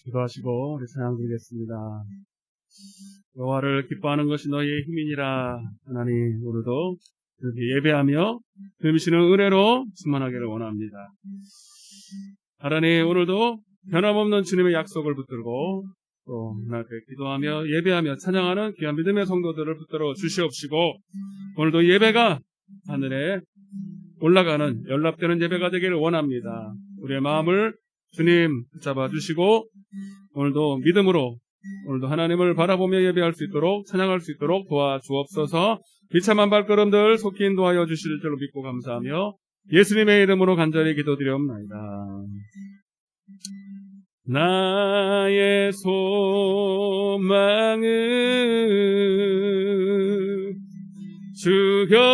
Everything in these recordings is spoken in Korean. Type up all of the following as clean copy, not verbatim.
기도하시고 우리 찬양 드리겠습니다. 여호와를 기뻐하는 것이 너희의 힘이니라. 하나님, 오늘도 이렇게 예배하며 베푸시는 은혜로 충만하기를 원합니다. 하나님, 오늘도 변함없는 주님의 약속을 붙들고 또 하나님께 기도하며 예배하며 찬양하는 귀한 믿음의 성도들을 붙들어 주시옵시고, 오늘도 예배가 하늘에 올라가는 연락되는 예배가 되기를 원합니다. 우리의 마음을 주님 붙잡아 주시고 오늘도 믿음으로 오늘도 하나님을 바라보며 예배할 수 있도록 찬양할 수 있도록 도와주옵소서. 비참한 발걸음들 속히 인도하여 주실 줄로 믿고 감사하며 예수님의 이름으로 간절히 기도드리옵나이다. 나의 소망은 주 경외야.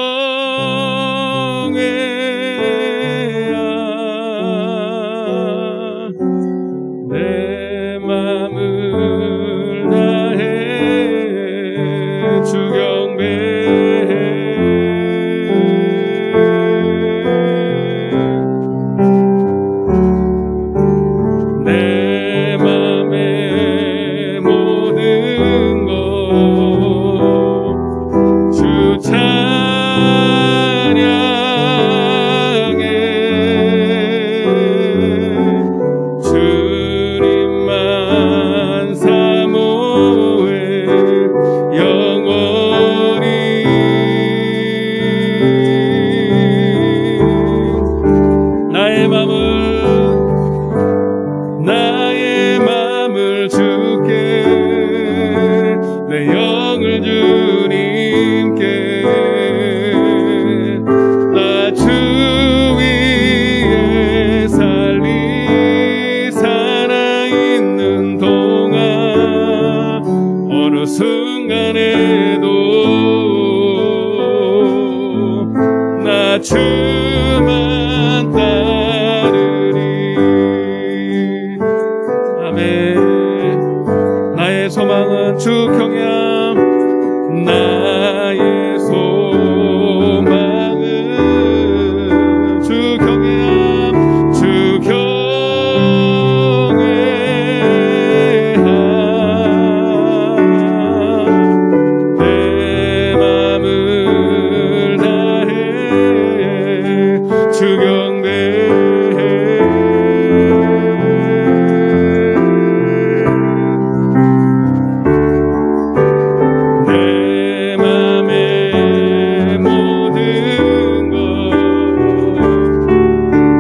내 맘을 다해 주 경배해. 내 맘의 모든 것 주 찬양해. 주님만 사모해 영원히. 나의 맘을 주께, 내 영을 주님께, 나 주 위에 살리 살아있는 동안 어느 순간에도 나 주만 따르리. 아멘. 나의 소망은 주 경외함. 나의 소망은 주 경외함. 주 경외함. 내 맘을 다해 주 경배해. 내 맘의 모든 것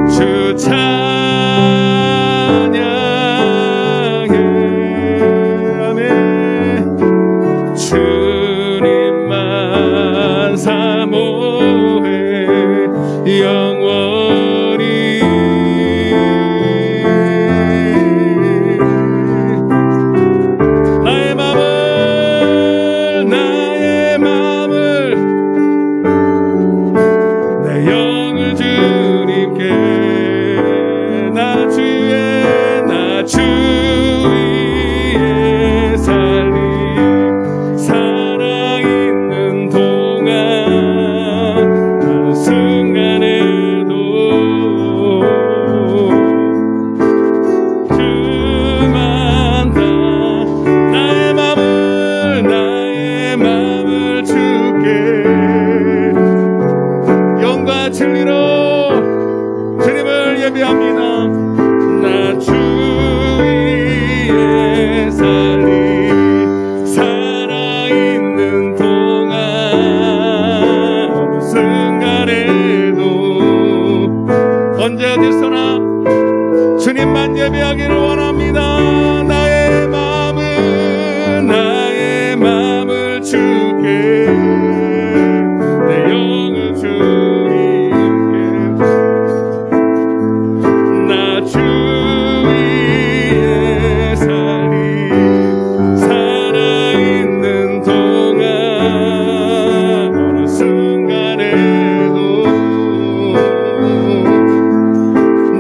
주 찬양해. 아멘. 주님만 사모해 영원히. 나의 맘을 내 영을 주님께, 나 주 위에 살리 살아있는 동안 어느 순간에도 주만 다. 나의 맘을 주께 영과 진리로 주님을 예배합니다. 나 주 위에 살리 살아있는 동안 어느 순간에도 언제 어디서나 주님만 예배하기를 원합니다. 나의 맘을 주께, 내 영을 주님께, 나 주 위에 살리 살아있는 동안 어느 순간에도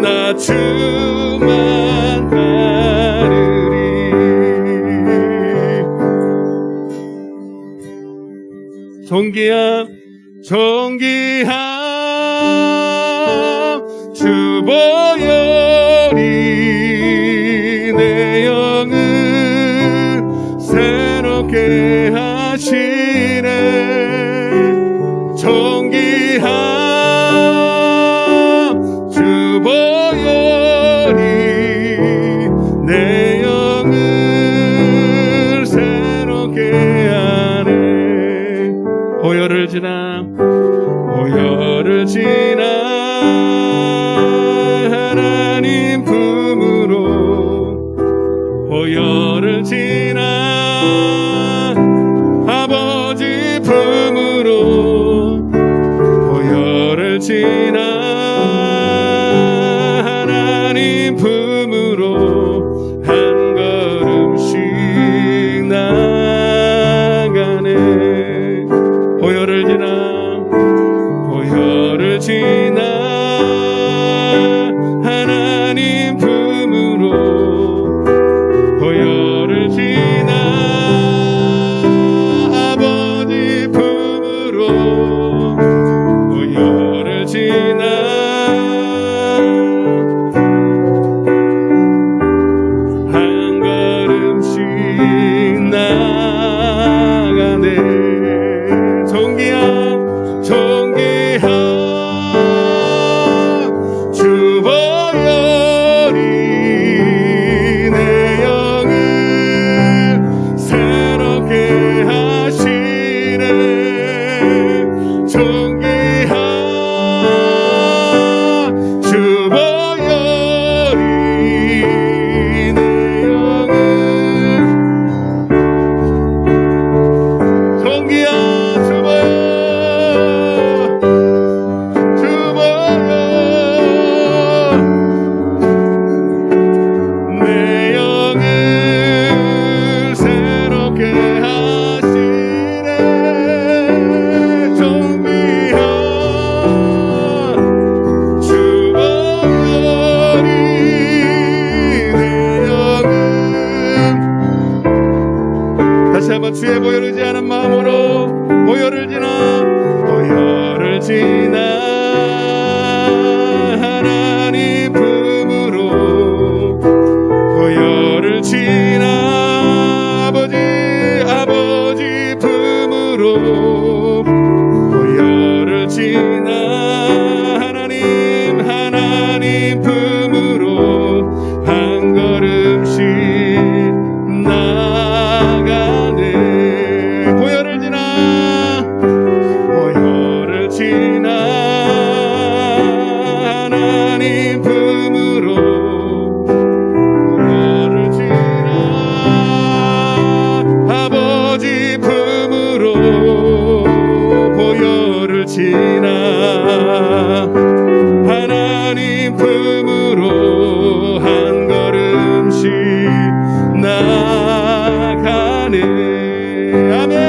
나 주만 따르리. 존귀한 주 보혈이 내 한번 주의 보혈을 의지하는 마음으로 보혈을 지나 하나님 품으로 보혈을 지나 아버지 품으로 보혈을 지나 하나님 품으로 한 걸음씩 나가네. 보혈을 지나 하나님 품으로 보혈을 지나 아버지 품으로 보혈을 지나 하나님 품으로 한 걸음씩 나가네. 아멘.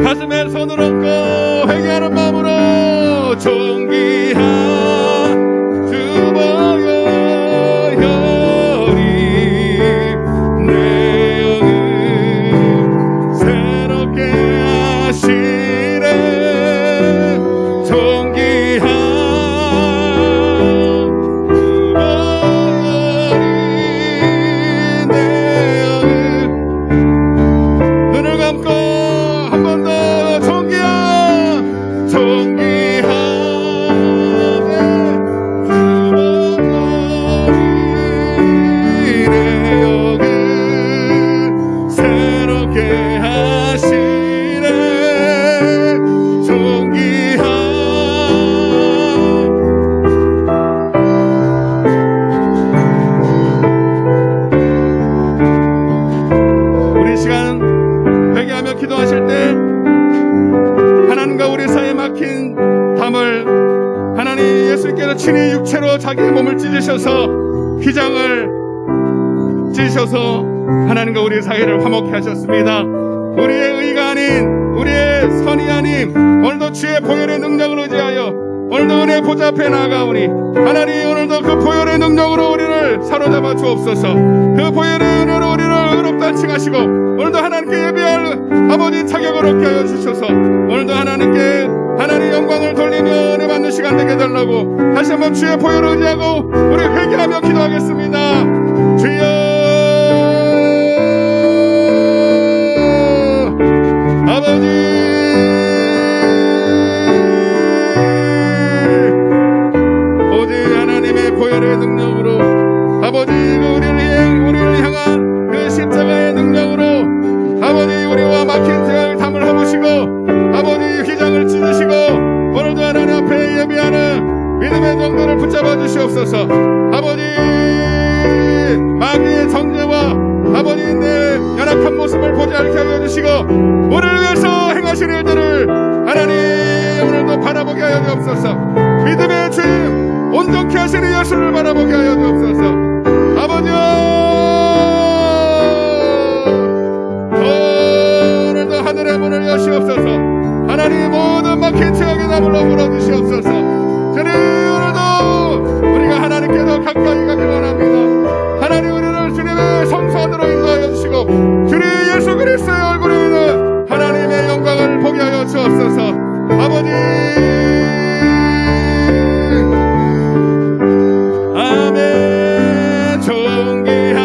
가슴에 손을 얹고 회개하는 마음으로 존귀한 주 보혈이 내 영을 새롭게 하시네. 존귀한 주 보혈이 내 영을. 눈을 감고 한 번 더 기도하실 때 하나님과 우리 사이에 막힌 담을 하나님 예수께서 친히 육체로 자기의 몸을 찢으셔서 휘장을 찢으셔서 하나님과 우리 사이를 화목케 하셨습니다. 우리의 의가 아닌 우리의 선이 아닌 오늘도 주의 보혈의 능력을 의지하여 오늘도 은혜 보좌 앞에 나아가오니 하나님 오늘도 그 보혈의 능력으로 우리를 사로잡아 주옵소서. 그 보혈의 은혜로 우리를 의롭다 칭하시고 오늘도 하나님께 예배할 아버지 자격을 얻게 하여 주셔서 오늘도 하나님께 하나님 영광을 돌리며 은혜 받는 시간 되게 해달라고 다시 한번 주의 보혈을 의지하고 우리 회개하며 기도하겠습니다. 주여 아버지 오직 하나님의 보혈의 능력으로 아버지 우리를 향한 그 십자가의 능력으로 아버지 우리와 막힌 담을 허무시고 아버지 휘장을 찢으시고 오늘도 하나님 앞에 예비하는 믿음의 정도를 붙잡아 주시옵소서. 아버지 마귀의 정죄와 아버지 내 연약한 모습을 보지 않게 하여 주시고 우리를 위해서 행하실 일들을 하나님 오늘도 바라보게 하여 주옵소서. 믿음의 주님 온전케 하시는 예수를 바라보게 하여 주옵소서. 아버지여 오늘도 하늘의 문을 여시옵소서. 하나님 모든 막힌 죄악의 담을 풀어주시옵소서. 주님 오늘도 우리가 하나님께 더 가까이 가기 원합니다. 하나님 우리를 주님의 성소안으로 인도하여 주시고 주님 예수 그리스도의 얼굴에 있는 하나님의 영광을 보게 하여 주옵소서. 아버지 아멘. 존귀한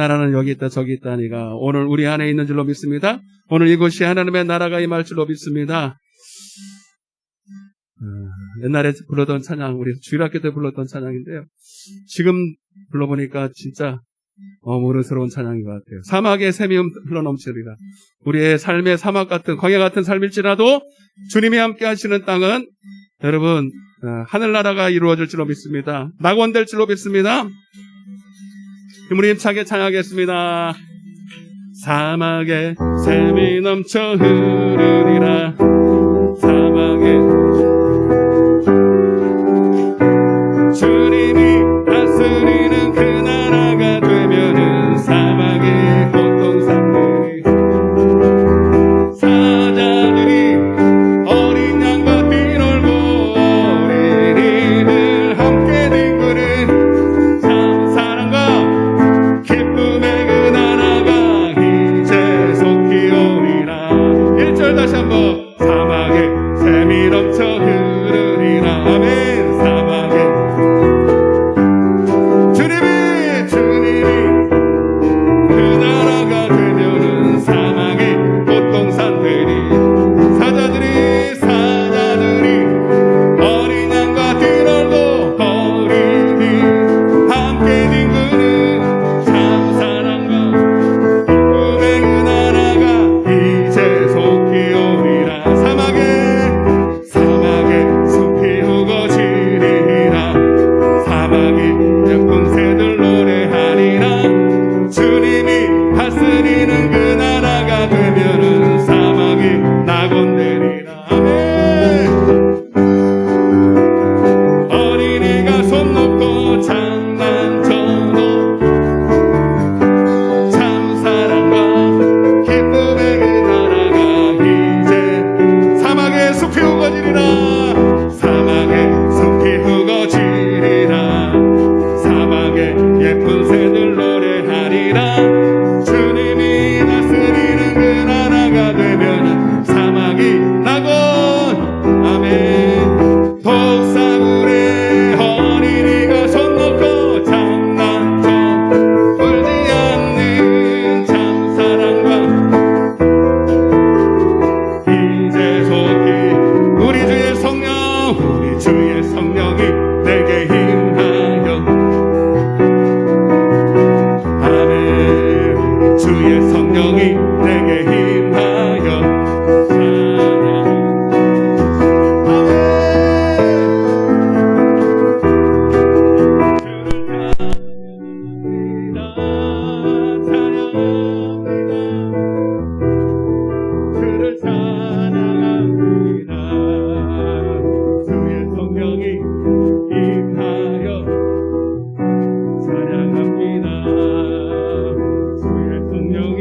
나라는 여기 있다 저기 있다니가 오늘 우리 안에 있는 줄로 믿습니다. 오늘 이곳이 하나님의 나라가 임할 줄로 믿습니다. 옛날에 불렀던 찬양, 우리 주일학교 때 불렀던 찬양인데요. 지금 불러보니까 진짜 어무르스러운 찬양인 것 같아요. 사막의 샘이 흘러넘치리라. 우리의 삶의 사막 같은 광야 같은 삶일지라도 주님이 함께 하시는 땅은 여러분 하늘나라가 이루어질 줄로 믿습니다. 낙원될 줄로 믿습니다. 힘을 힘차게 찬양하겠습니다. 사막에 샘이 넘쳐 흐르리라. 사막에 주님이 다스리는 그 나라가 되면은 사막의 고통산들이 사자들이 어린 양과 뛰놀고 어린이를 함께 뒹구는 참 사랑과 기쁨의 그 나라가 이제 속히 오리라. 1절 다시 한번 사막에 샘이 넘쳐 흐르리라. 아멘. 사막에 주님이 그 나라가 되면은 사막의 고통산들이 사자들이 어린 양과 뛰놀고 어린이 함께 뒹구는 참 사랑과 기쁨의 그 나라가 이제 속히 오리라. 사막에 숲이 우거지리라. 사막이 예쁜 새들 노래하리라. 주님이 다스리는 그 나라가 되면은 사막이 낙원되리라. 아멘. 어린이가 손 놓고 장난쳐도 참 사랑과 기쁨의 그 나라가 이제 사막의 숲이 우거지리라. 사막의 숲이 우거지리라. 사막에 예쁜 새들 노래하리라. 주님이 다스리는 그 나라가 되면 사막이 낙원. 아멘. 독사물에 어린이가 손 놓고 장난쳐 울지 않는 참 사랑과 이제 속히 우리 주의 성령이 내게 임하여 아멘. 주의 성령이 내게 임하여 찬양 아멘. 그를 찬양합니다. 주의 성령이 임하여 찬양합니다. 주의 성령이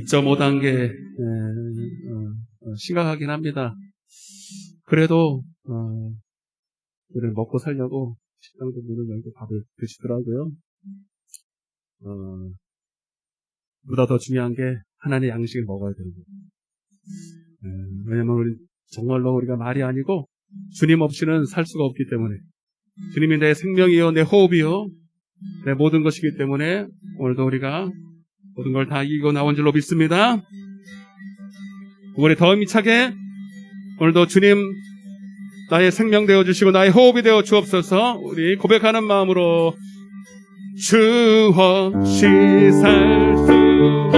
2.5단계 심각하긴 합니다. 그래도 우리는 먹고 살려고 식당도 문을 열고 밥을 드시더라고요. 보다 더 중요한 게 하나님의 양식을 먹어야 되는 거예요. 왜냐면 정말로 우리가 말이 아니고 주님 없이는 살 수가 없기 때문에, 주님이 내 생명이요 내 호흡이요 내 모든 것이기 때문에 오늘도 우리가 모든 걸 다 이기고 나온 줄로 믿습니다. 우리 더 힘차게 오늘도 주님 나의 생명 되어주시고 나의 호흡이 되어 주옵소서. 우리 고백하는 마음으로 주 없이 살 수 없네.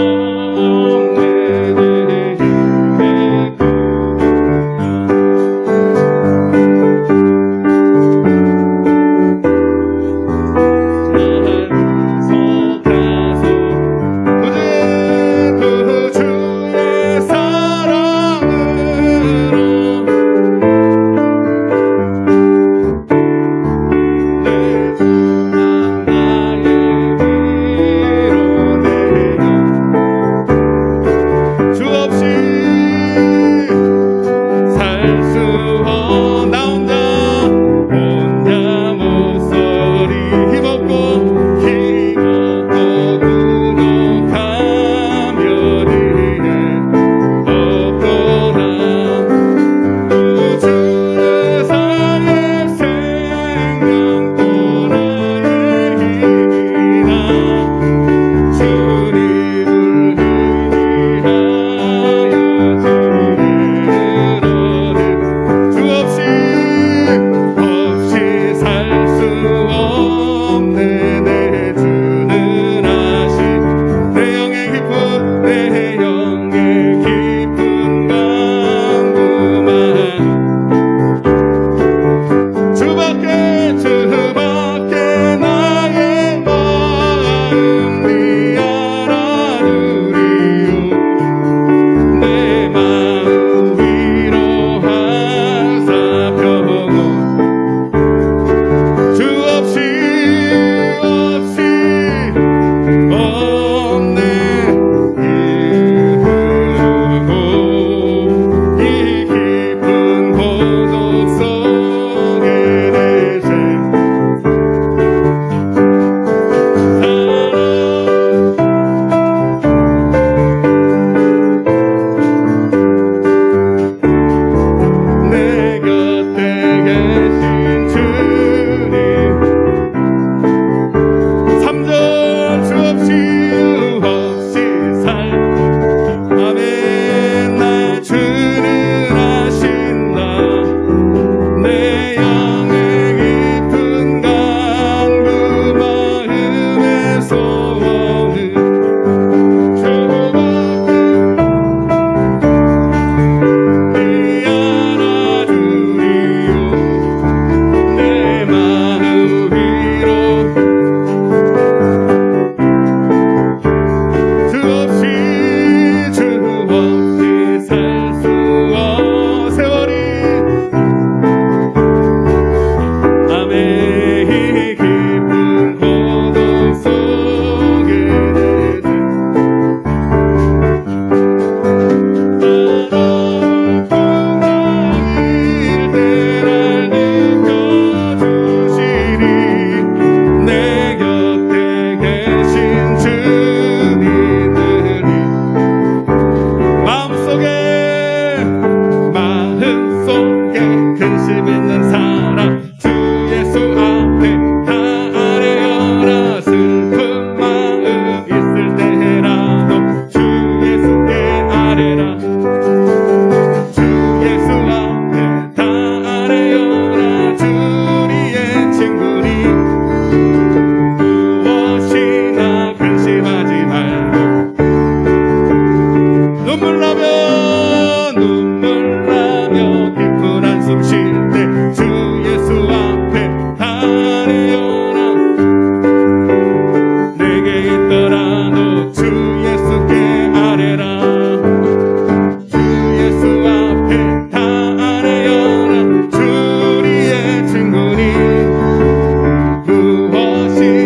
무엇이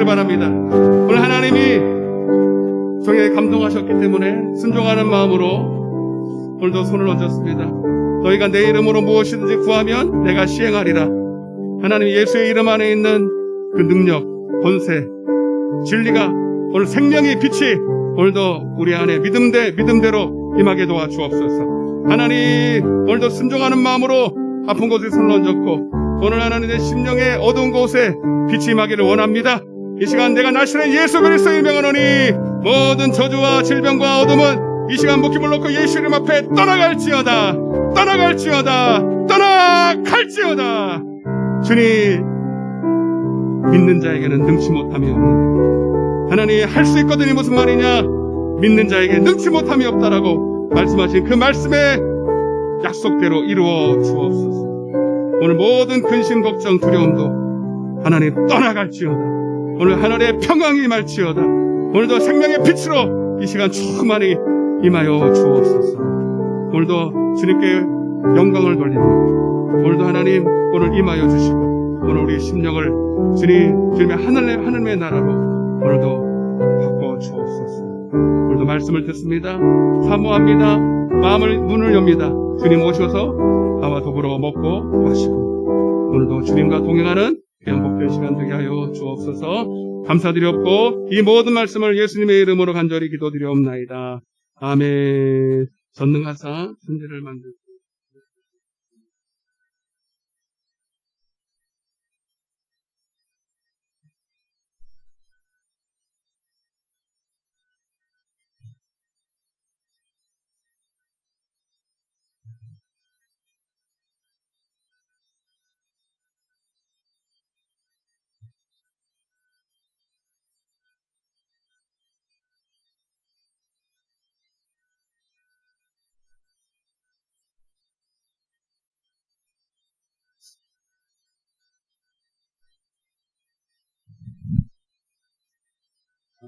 바랍니다. 오늘 하나님이 저에게 감동하셨기 때문에 순종하는 마음으로 오늘도 손을 얹었습니다. 너희가 내 이름으로 무엇이든지 구하면 내가 시행하리라. 하나님 예수의 이름 안에 있는 그 능력, 권세, 진리가 오늘 생명의 빛이 오늘도 우리 안에 믿음대로 임하게 도와주옵소서. 하나님 오늘도 순종하는 마음으로 아픈 곳에 손을 얹었고 오늘 하나님 내 심령의 어두운 곳에 빛이 임하기를 원합니다. 이 시간 내가 나시는 예수 그리스도 일명하노니 모든 저주와 질병과 어둠은 이 시간 목숨을 놓고 예수 이름 앞에 떠나갈지어다. 주님 믿는 자에게는 능치 못함이 없는 하나님 할 수 있거든요. 무슨 말이냐? 믿는 자에게 능치 못함이 없다라고 말씀하신 그 말씀의 약속대로 이루어 주옵소서. 오늘 모든 근심 걱정 두려움도 하나님 떠나갈지어다. 오늘 하늘의 평강이 임할지어다. 오늘도 생명의 빛으로 이 시간 충만히 임하여 주옵소서. 오늘도 주님께 영광을 돌리고 오늘도 하나님 오늘 임하여 주시고 오늘 우리 심령을 주님의 하늘의 나라로 오늘도 바꿔 주옵소서. 오늘도 말씀을 듣습니다. 사모합니다. 문을 엽니다. 주님 오셔서 나와 더불어 먹고 마시고 오늘도 주님과 동행하는 행복된 시간 되게 하여 주옵소서. 감사드렸고 이 모든 말씀을 예수님의 이름으로 간절히 기도드리옵나이다. 아멘. 전능하사 천지를 만들고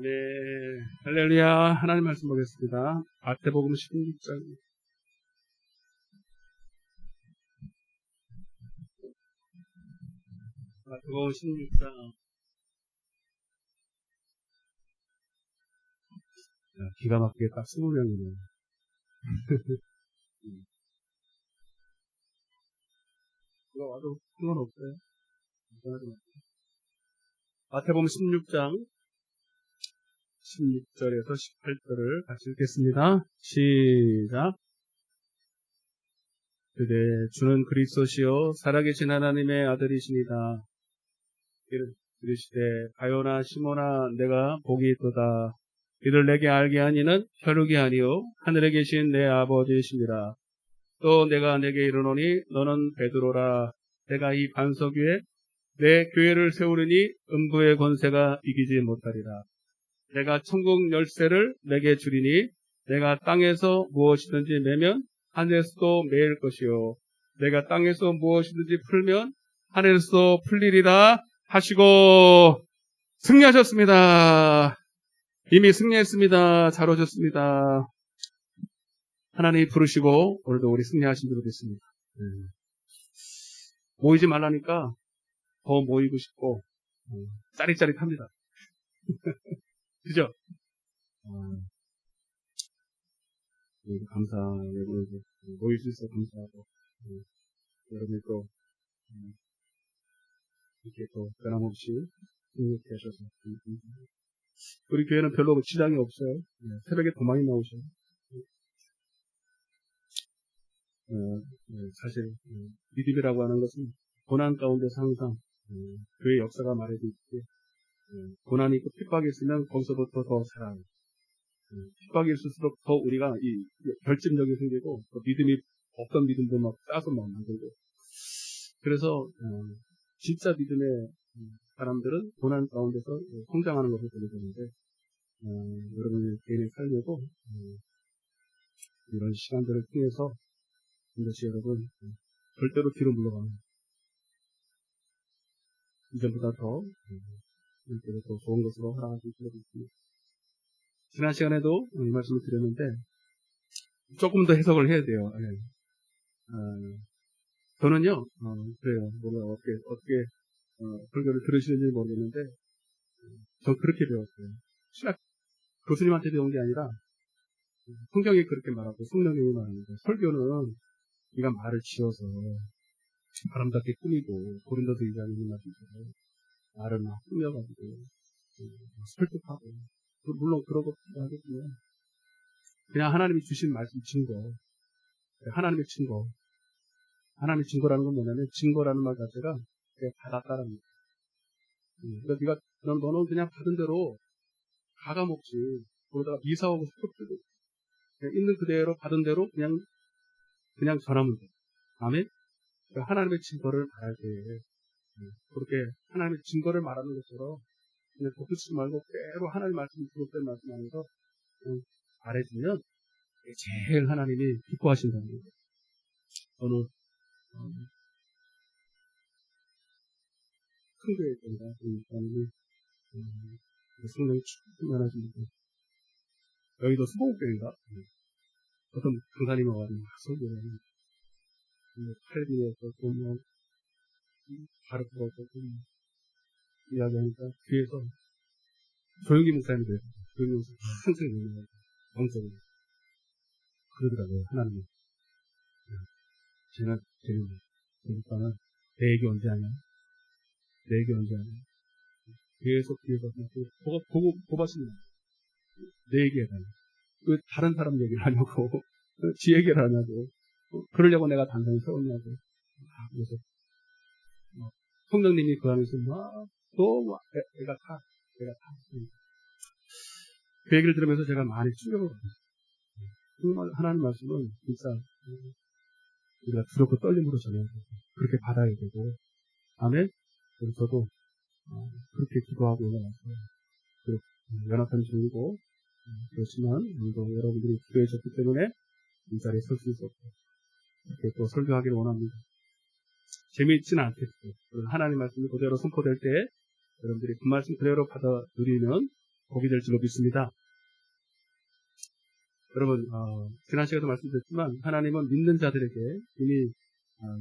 네, 할렐루야. 하나님 말씀 보겠습니다. 마태복음 16장. 마태복음 16장. 기가 막히게 딱 20명이네요. 누가 와도 상관없어요. 마태복음 16장. 16절에서 18절을 같이 읽겠습니다. 시작. 그대 주는 그리스도시요 살아계신 하나님의 아들이시니다. 이르시되 가요나 시모나 내가 복이 있도다. 이를 내게 알게 하니는 혈육이 아니요 하늘에 계신 내 아버지이시니라. 또 내가 내게 이르노니 너는 베드로라. 내가 이 반석 위에 내 교회를 세우리니 음부의 권세가 이기지 못하리라. 내가 천국 열쇠를 내게 주리니 내가 땅에서 무엇이든지 매면 하늘에서도 매일 것이요 내가 땅에서 무엇이든지 풀면 하늘에서도 풀리리라 하시고 승리하셨습니다. 이미 승리했습니다. 잘 오셨습니다. 하나님이 부르시고 오늘도 우리 승리하신 줄로 믿습니다. 모이지 말라니까 더 모이고 싶고 짜릿짜릿합니다. 그죠? 감사하고 모일 수 있어 감사하고 여러분이 또 이렇게 또 변함없이 승리케 하셔서 우리 교회는 별로 지장이 없어요. 새벽에 더 많이 나오셔요. 사실 믿음이라고 하는 것은 고난 가운데서 항상 교회 역사가 말해져 있고 고난이 있고 핍박이 있으면 거기서부터 더 살아요. 핍박이 있을수록 더 우리가 이 결집력이 생기고 또 믿음이 없던 믿음도 막 짜서 막 만들고 그래서 진짜 믿음의 사람들은 고난 가운데서 성장하는 것을 보게 되는데 여러분의 개인의 삶에도 이런 시간들을 통해서 이것이 여러분 절대로 뒤로 물러가는 이전보다 더 이렇게 더 좋은 것으로 허락하실 줄로 믿습니다. 지난 시간에도 이 말씀을 드렸는데 조금 더 해석을 해야 돼요. 저는요 그래요. 뭔가 어떻게 설교를 들으시는지 모르겠는데 전 그렇게 배웠어요. 신학 교수님한테 배운 게 아니라 성경이 그렇게 말하고 성령님이 말하는 거예요. 설교는 네가 말을 지어서 아름답게 꾸미고 고린도서 2장의 말씀대로 말을 막 꾸며가지고 설득하고 물론 그러고 하겠지만 그냥 하나님이 주신 말씀 증거, 하나님의 증거, 하나님의 증거라는 건 뭐냐면 증거라는 말 자체가 그냥 받았다라는 거예요. 그러니까 너는 그냥 받은 대로 가감없이 거기다가 미사하고 스톱들고 있는 그대로 받은 대로 그냥 전하면 돼. 아멘? 그러니까 하나님의 증거를 말할 때 그렇게 하나님의 증거를 말하는 것처럼 그냥 덧붙이지 말고 그대로 하나님 말씀, 기록된 말씀 안에서 말해주면 제일 하나님이 기뻐하신다는 거예요. 저는 큰 교회 때입니다. 하나님이 성령이 충만하신 분들. 여기도 수봉교회인가? 어떤 강사님이 와가지고 막 설교를 하는 칼빈에서 또 바르코가 또 이야기하니까 뒤에서 조용기 목사님이 돼요. 조용기 목사님 항상 얘기해요. 영적으로. 그러더라고요. 하나님이. 제가 그러니까는 내 얘기 언제 하냐? 내 얘기 언제 하냐? 계속 보바시는 내 얘기 해라. 왜 다른 사람 얘기를 하냐고. 지 얘기를 하냐고. 그러려고 내가 단상을 세웠냐고. 그래서 성령님이 그 안에서 내가 타. 그 얘기를 들으면서 제가 많이 충격을 받았어요. 정말 하나님 말씀은 진짜 우리가 두렵고 떨림으로 전해야 되고 그렇게 받아야 되고 아멘. 그래서 저도 그렇게 기도하고 올라가서 연합한 중이고 그렇지만 오늘도 여러분들이 기도해 줬기 때문에 이 자리에 설 수 있었고 이렇게 또 설교하기를 원합니다. 재미있지는 않겠고 하나님 말씀이 그대로 선포될 때 여러분들이 그 말씀 그대로 받아 누리면 복이 될 줄로 믿습니다. 여러분 지난 시간에도 말씀드렸지만 하나님은 믿는 자들에게 이미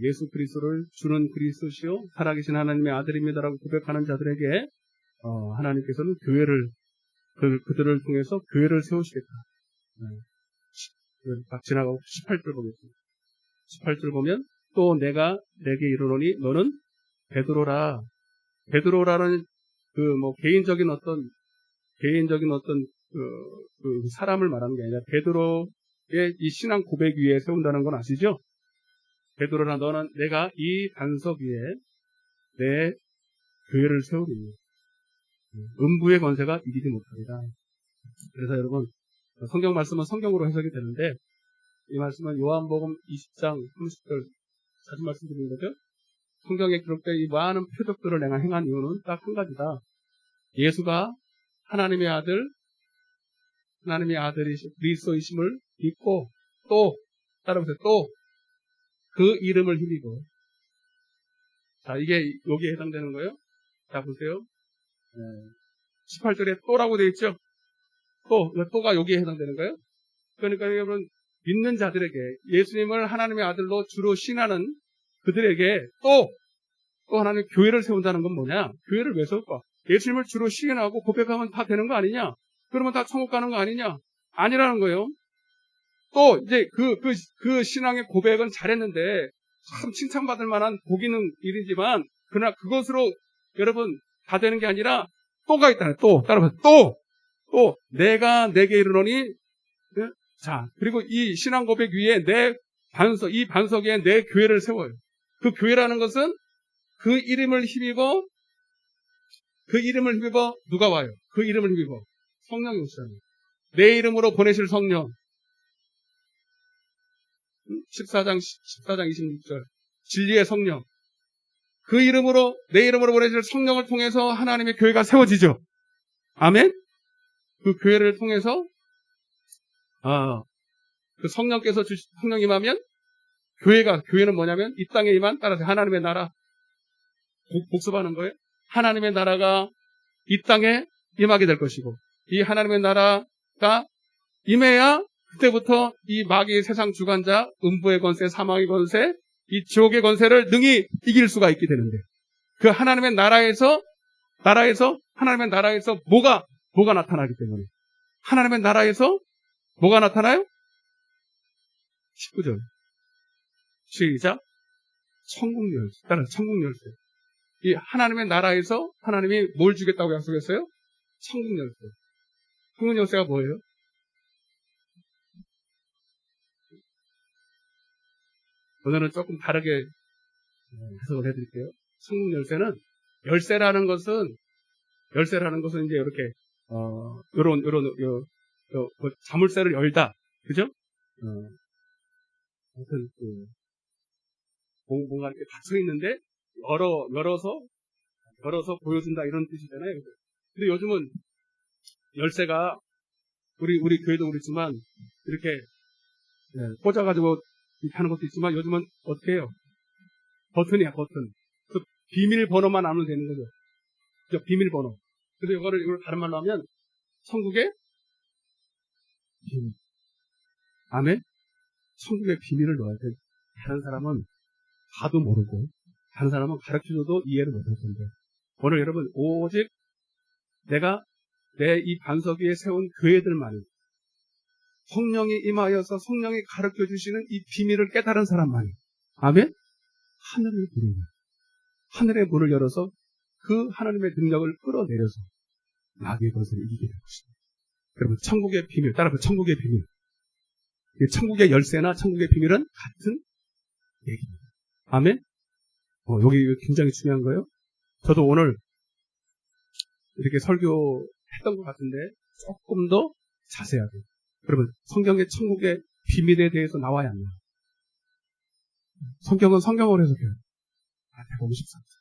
예수 그리스도를 주는 그리스도시요 살아계신 하나님의 아들입니다라고 고백하는 자들에게 하나님께서는 교회를 그들을 통해서 교회를 세우시겠다. 딱 지나가고 18절 보겠습니다. 18절 보면 또 내가 내게 이르노니 너는 베드로라. 베드로라는 개인적인 어떤 그 사람을 말하는 게 아니라 베드로의 이 신앙 고백 위에 세운다는 건 아시죠? 베드로라 너는 내가 이 반석 위에 내 교회를 세우리니 음부의 권세가 이기지 못하리라. 그래서 여러분 성경 말씀은 성경으로 해석이 되는데 이 말씀은 요한복음 20장 30절 자주 말씀드리는 거죠. 성경에 기록된 이 많은 표적들을 내가 행한 이유는 딱 한 가지다. 예수가 하나님의 아들이신 그리스도이심을 믿고 또 따라보세요. 또 그 이름을 힘입어. 자, 이게 여기에 해당되는 거예요. 자, 보세요. 18절에 또라고 되어 있죠. 또가 여기에 해당되는 거예요. 그러니까 여러분 믿는 자들에게 예수님을 하나님의 아들로 주로 신하는 그들에게 또 하나님 교회를 세운다는 건 뭐냐? 교회를 왜 세울까? 예수님을 주로 시인하고 고백하면 다 되는 거 아니냐? 그러면 다 천국 가는 거 아니냐? 아니라는 거예요. 또 이제 그 신앙의 고백은 잘했는데 참 칭찬받을 만한 복 있는 일이지만 그러나 그것으로 여러분 다 되는 게 아니라 또가 있다네. 또 따라서 또 내가 내게 이르노니 자 그리고 이 신앙 고백 위에 이 반석 위에 내 교회를 세워요. 그 교회라는 것은 그 이름을 힘입어 누가 와요? 그 이름을 힘입어 성령이 오시잖아요. 내 이름으로 보내실 성령 14장 26절 진리의 성령 그 이름으로 내 이름으로 보내실 성령을 통해서 하나님의 교회가 세워지죠. 아멘. 그 교회를 통해서 그 성령께서 성령 임하면 교회는 뭐냐면 이 땅에 임한 따라서 하나님의 나라 복습하는 거예요. 하나님의 나라가 이 땅에 임하게 될 것이고 이 하나님의 나라가 임해야 그때부터 이 마귀의 세상 주관자 음부의 권세 사망의 권세 이 지옥의 권세를 능히 이길 수가 있게 되는데 그 하나님의 나라에서 하나님의 나라에서 뭐가 나타나기 때문에. 하나님의 나라에서 뭐가 나타나요? 19절. 시작. 천국 열쇠. 따라서 천국 열쇠. 이 하나님의 나라에서 하나님이 뭘 주겠다고 약속했어요? 천국 열쇠. 천국 열쇠가 뭐예요? 오늘은 조금 다르게 해석을 해드릴게요. 천국 열쇠는 열쇠라는 것은 이제 이렇게 요런 자물쇠를 열다, 그죠? 아무튼 뭔가 이렇게 닫혀 있는데 열어서 보여준다 이런 뜻이잖아요. 근데 요즘은 열쇠가 우리 교회도 그렇지만 이렇게 꽂아가지고 이렇게 하는 것도 있지만 요즘은 어떻게 해요? 버튼이야, 버튼. 그 비밀번호만 알면 되는 거죠. 그죠? 비밀번호. 그래서 이걸 다른 말로 하면 천국의 비밀. 아멘? 천국의 비밀을 넣어야 돼. 다른 사람은 봐도 모르고 다른 사람은 가르쳐줘도 이해를 못할 텐데 오늘 여러분 오직 내가 내 이 반석 위에 세운 교회들만이 성령이 임하여서 성령이 가르쳐주시는 이 비밀을 깨달은 사람만이 아멘? 하늘의 문을 열어서 그 하나님의 능력을 끌어내려서 마귀의 것을 이기게 될 것입니다. 여러분 천국의 비밀 따라서 천국의 비밀 천국의 열쇠나 천국의 비밀은 같은 얘기입니다. 아멘? 여기 굉장히 중요한 거예요. 저도 오늘 이렇게 설교했던 것 같은데 조금 더 자세하게 여러분 성경의 천국의 비밀에 대해서 나와야 합니다. 성경은 성경으로 해석해요. 마태복음 13장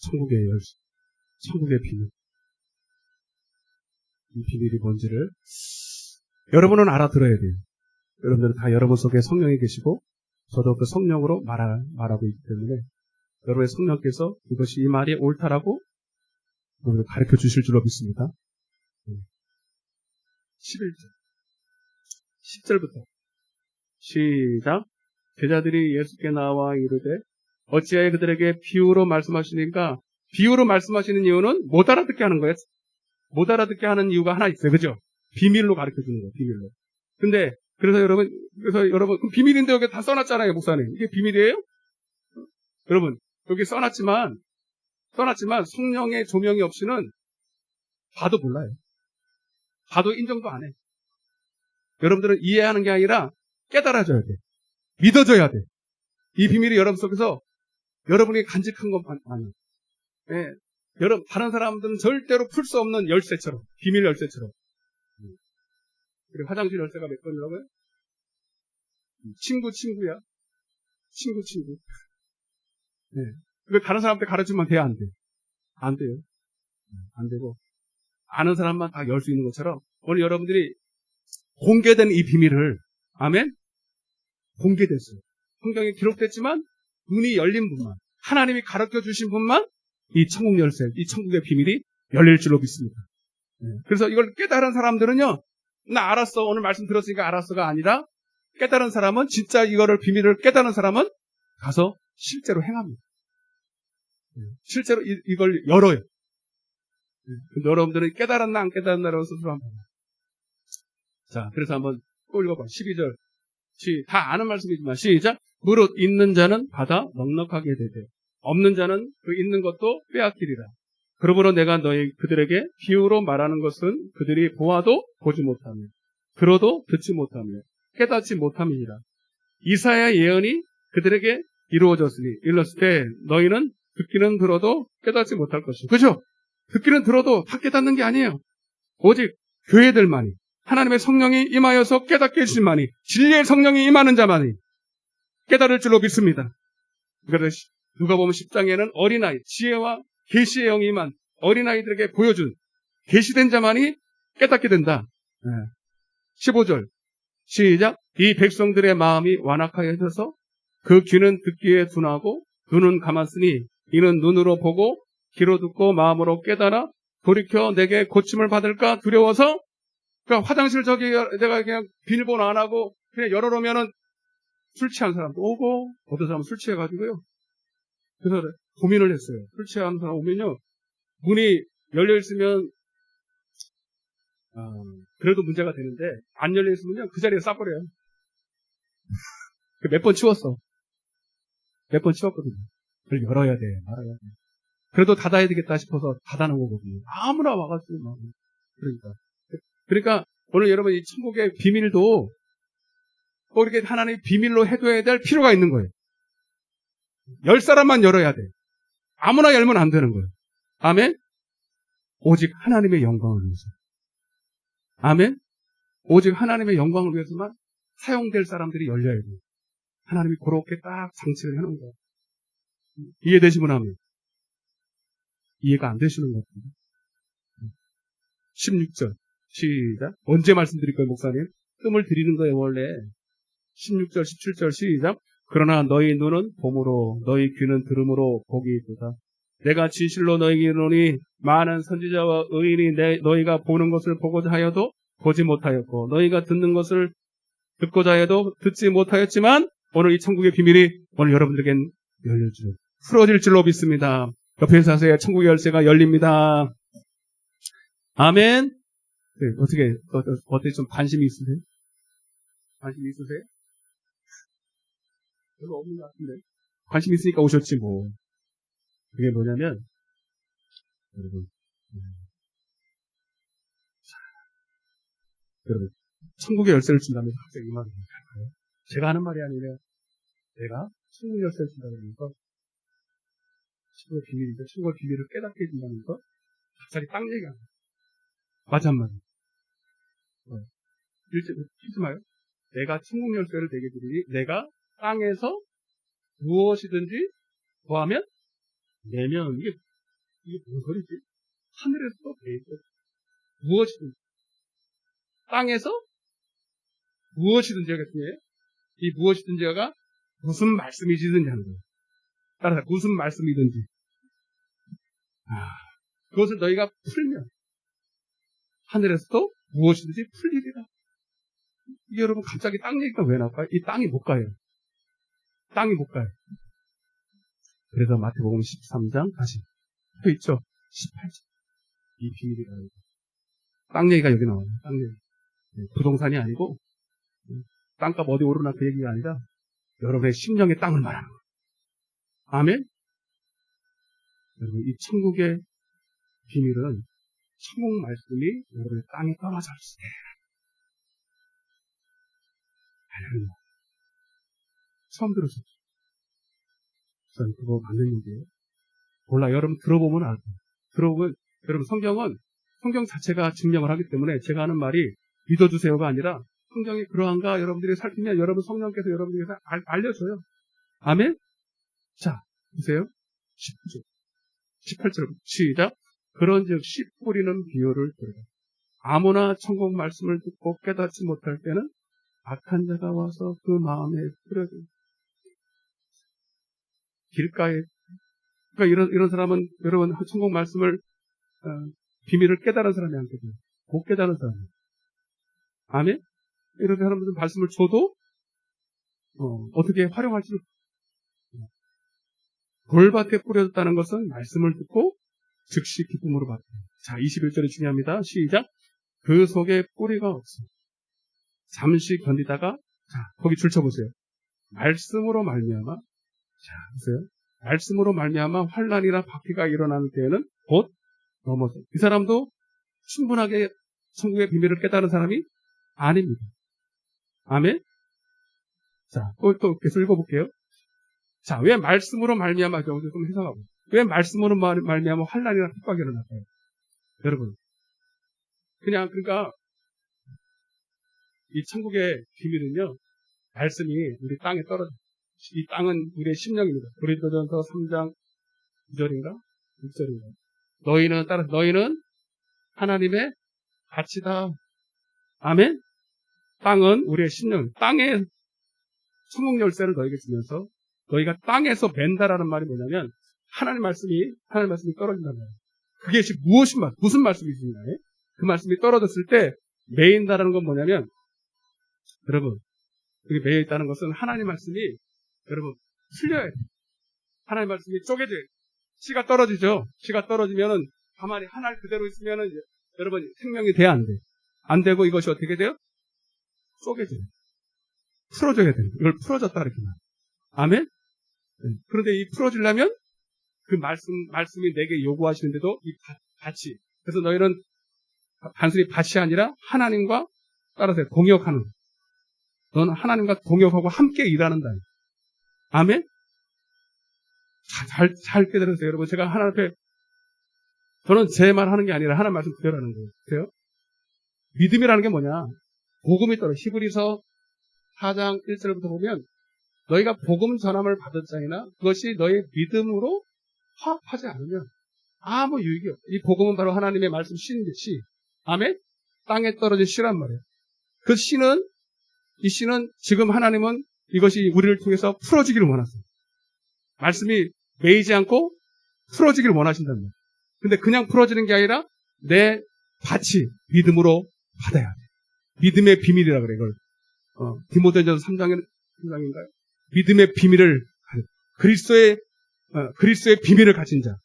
천국의 열쇠 천국의 비밀 이 비밀이 뭔지를 여러분은 알아들어야 돼요. 여러분들은 다 여러분 속에 성령이 계시고 저도 그 성령으로 말하고 있기 때문에 여러분의 성령께서 이것이 이 말이 옳다라고 가르쳐 주실 줄로 믿습니다. 11절 10절부터 시작. 제자들이 예수께 나와 이르되 어찌하여 그들에게 비유로 말씀하시니까 비유로 말씀하시는 이유는 못 알아듣게 하는 거예요. 못 알아듣게 하는 이유가 하나 있어요. 그죠? 비밀로 가르쳐 주는 거예요. 비밀로. 근데 그래서 여러분 그럼 비밀인데 여기 다 써놨잖아요, 목사님. 이게 비밀이에요? 여러분 여기 써놨지만 성령의 조명이 없이는 봐도 몰라요. 봐도 인정도 안 해. 여러분들은 이해하는 게 아니라 깨달아져야 돼. 믿어져야 돼. 이 비밀이 여러분 속에서 여러분이 간직한 것만이. 네. 여러분 다른 사람들은 절대로 풀 수 없는 열쇠처럼 비밀 열쇠처럼. 그리고 화장실 열쇠가 몇 번이라고요? 친구야. 친구. 네. 그걸 다른 사람한테 가르치면 돼야 안 돼? 안 돼요. 안 되고 아는 사람만 다 열 수 있는 것처럼 오늘 여러분들이 공개된 이 비밀을 아멘? 공개됐어요. 성경에 기록됐지만 눈이 열린 분만 하나님이 가르쳐 주신 분만 이 천국 열쇠, 이 천국의 비밀이 열릴 줄로 믿습니다. 네. 그래서 이걸 깨달은 사람들은요, 나 알았어. 오늘 말씀 들었으니까 알았어가 아니라 깨달은 사람은 진짜 이거를 비밀을 깨달은 사람은 가서 실제로 행합니다. 실제로 이걸 열어요. 근데 여러분들은 깨달았나 안 깨달았나라고 스스로 한번. 자, 그래서 한번 또 읽어봐. 12절. 다 아는 말씀이지만 시작. 무릇 있는 자는 받아 넉넉하게 되되 없는 자는 그 있는 것도 빼앗기리라. 그러므로 내가 그들에게 비유로 말하는 것은 그들이 보아도 보지 못하며 들어도 듣지 못하며 깨닫지 못함이니라. 이사야 예언이 그들에게 이루어졌으니 일렀을 때 너희는 듣기는 들어도 깨닫지 못할 것이고 그죠? 듣기는 들어도 다 깨닫는 게 아니에요. 오직 교회들만이 하나님의 성령이 임하여서 깨닫게 해주신만이 진리의 성령이 임하는 자만이 깨달을 줄로 믿습니다. 그래서 누가 보면 10장에는 어린아이 지혜와 계시의 영이 임한 어린아이들에게 보여준 계시된 자만이 깨닫게 된다. 15절 시작. 이 백성들의 마음이 완악하여져서 그 귀는 듣기에 둔하고 눈은 감았으니 이는 눈으로 보고 귀로 듣고 마음으로 깨달아 돌이켜 내게 고침을 받을까 두려워서. 그러니까 화장실 내가 그냥 비밀번호 안 하고 그냥 열어놓으면은 술 취한 사람도 오고 어떤 사람은 술 취해가지고요. 그래서 고민을 했어요. 술 취한 사람 오면요. 문이 열려있으면, 그래도 문제가 되는데, 안 열려있으면요. 그 자리에 싸버려요. 몇 번 치웠어. 몇 번 치웠거든요. 그걸 열어야 돼, 말아야 돼. 그래도 닫아야 되겠다 싶어서 닫아놓은 거거든요. 아무나 와가지고 막. 그러니까 오늘 여러분 이 천국의 비밀도 꼭 이렇게 하나님의 비밀로 해둬야 될 필요가 있는 거예요. 열 사람만 열어야 돼. 아무나 열면 안 되는 거예요. 아멘? 오직 하나님의 영광을 위해서. 아멘? 오직 하나님의 영광을 위해서만 사용될 사람들이 열려야 돼요. 하나님이 그렇게 딱 장치를 해놓은 거예요. 이해되시면 하면. 이해가 안 되시는 것 같은데. 16절. 시작. 언제 말씀드릴 거예요, 목사님? 뜸을 들이는 거예요, 원래. 16절, 17절 시작. 그러나 너희 눈은 봄으로, 너희 귀는 들음으로 복이 있도다. 내가 진실로 너희에게 이르노니 많은 선지자와 의인이 너희가 보는 것을 보고자 하여도 보지 못하였고, 너희가 듣는 것을 듣고자 해도 듣지 못하였지만, 오늘 이 천국의 비밀이 오늘 여러분들에겐 열릴 줄, 풀어질 줄로 믿습니다. 옆에서 하세요. 천국의 열쇠가 열립니다. 아멘. 네, 어떻게 좀 관심이 있으세요? 관심 있으세요? 별로 없는 것 같은데. 관심 있으니까 오셨지 뭐. 그게 뭐냐면 여러분 천국의 열쇠를 준다면서 갑자기 이 말을 할까요? 제가 하는 말이 아니라 내가 천국의 열쇠를 준다면서 천국의 비밀인데 천국의 비밀을 깨닫게 해준다면서 갑자기 땅 얘기가 맞아 한 말. 읽지 마요. 내가 천국 열쇠를 내게 주리니 내가 땅에서 무엇이든지 구하면 내면 이게 무슨 소리지? 하늘에서도 배있어. 무엇이든지 땅에서 무엇이든지 하겠습니다. 이 무엇이든지가 무슨 말씀이시든지 하는 거예요. 따라서 무슨 말씀이든지 그것을 너희가 풀면 하늘에서도 무엇이든지 풀리리라. 이게 여러분 갑자기 땅 얘기가 왜 나올까요? 이 땅이 못 가요. 땅이 못 가요. 그래서 마태복음 13장 다시 또 있죠. 18절 이 비밀이라는 거. 땅 얘기가 여기 나와요. 땅 얘기. 부동산이 아니고 땅값 어디 오르나 그 얘기가 아니라 여러분의 심령의 땅을 말하는 거예요. 아멘? 여러분 이 천국의 비밀은 천국 말씀이 여러분의 땅에 떨어져 있어요. 할렐루야. 처음 들으셨죠? 저는 그거 맞는 얘기예요. 몰라, 여러분 들어보면 알고. 들어보면, 여러분 성경 자체가 증명을 하기 때문에 제가 하는 말이 믿어주세요가 아니라 성경이 그러한가 여러분들이 살피면 여러분 성령께서 여러분에게서 알려줘요. 아멘? 자, 보세요. 19절. 18절 시작. 그런즉 씨 뿌리는 비유를 들으라. 아무나 천국 말씀을 듣고 깨닫지 못할 때는 악한 자가 와서 그 마음에 뿌려줘. 길가에 그러니까 이런 사람은 여러분 천국 말씀을 비밀을 깨달은 사람이 아니거든요. 못 깨달은 사람이에요. 아멘? 이런 사람들은 말씀을 줘도 어떻게 활용할지 돌밭에 뿌려졌다는 것은 말씀을 듣고 즉시 기쁨으로 받아요. 자, 21절이 중요합니다. 시작. 그 속에 뿌리가 없어. 잠시 견디다가 자, 거기 줄쳐보세요. 말씀으로 말미암아 자, 보세요. 말씀으로 말미암아 환난이나 박해가 일어나는 때에는 곧 넘어서 이 사람도 충분하게 천국의 비밀을 깨달은 사람이 아닙니다. 아멘? 자, 또 계속 읽어볼게요. 자, 왜 말씀으로 말미암아 좀 해석하고 왜 말씀으로 말미암아 환난이나 핍박이 일어날까요? 여러분, 그러니까 이 천국의 비밀은요, 말씀이 우리 땅에 떨어져. 이 땅은 우리의 심령입니다. 고린도전서 3장 9절인가? 6절인가? 너희는 하나님의 가치다. 아멘? 땅은 우리의 심령. 땅에 천국 열쇠를 너에게 주면서 너희가 땅에서 맨다라는 말이 뭐냐면 하나님 말씀이 떨어진다는 말이에요. 그게 무슨 말씀이신가요? 그 말씀이 떨어졌을 때 매인다라는 건 뭐냐면 여러분, 여기 매여 있다는 것은 하나님 말씀이 여러분 풀려야 돼요. 하나님 말씀이 쪼개져야 돼요. 씨가 떨어지죠. 씨가 떨어지면은 가만히 한 알 그대로 있으면은 이제 여러분 생명이 돼, 안 돼? 안 되고 이것이 어떻게 돼요? 쪼개져요. 풀어줘야 돼요. 이걸 풀어줬다 이렇게 말. 아멘? 네. 그런데 이 풀어주려면 그 말씀이 내게 요구하시는데도 이 밭이. 그래서 너희는 단순히 밭이 아니라 하나님과 따라서 동역하는. 너는 하나님과 동역하고 함께 일하는다. 아멘? 잘 깨달으세요. 여러분, 제가 하나님 앞에, 저는 제 말 하는 게 아니라 하나님 말씀 그대로 하는 거예요. 그래요? 믿음이라는 게 뭐냐? 복음이 떨어. 히브리서 4장 1절부터 보면, 너희가 복음 전함을 받은 자이나 그것이 너의 믿음으로 화합하지 않으면 아무 유익이 없다. 이 복음은 바로 하나님의 말씀 씨인데, 씨. 아멘? 땅에 떨어진 씨란 말이에요. 그 씨는, 이 씨는 지금 하나님은 이것이 우리를 통해서 풀어지기를 원하세요. 말씀이 매이지 않고 풀어지기를 원하신단 말이에요. 근데 그냥 풀어지는 게 아니라 내 밭이 믿음으로 받아야 돼. 믿음의 비밀이라 그래, 이걸. 디모데전서 3장인가요? 믿음의 비밀을, 그리스도의 비밀을 가진 자.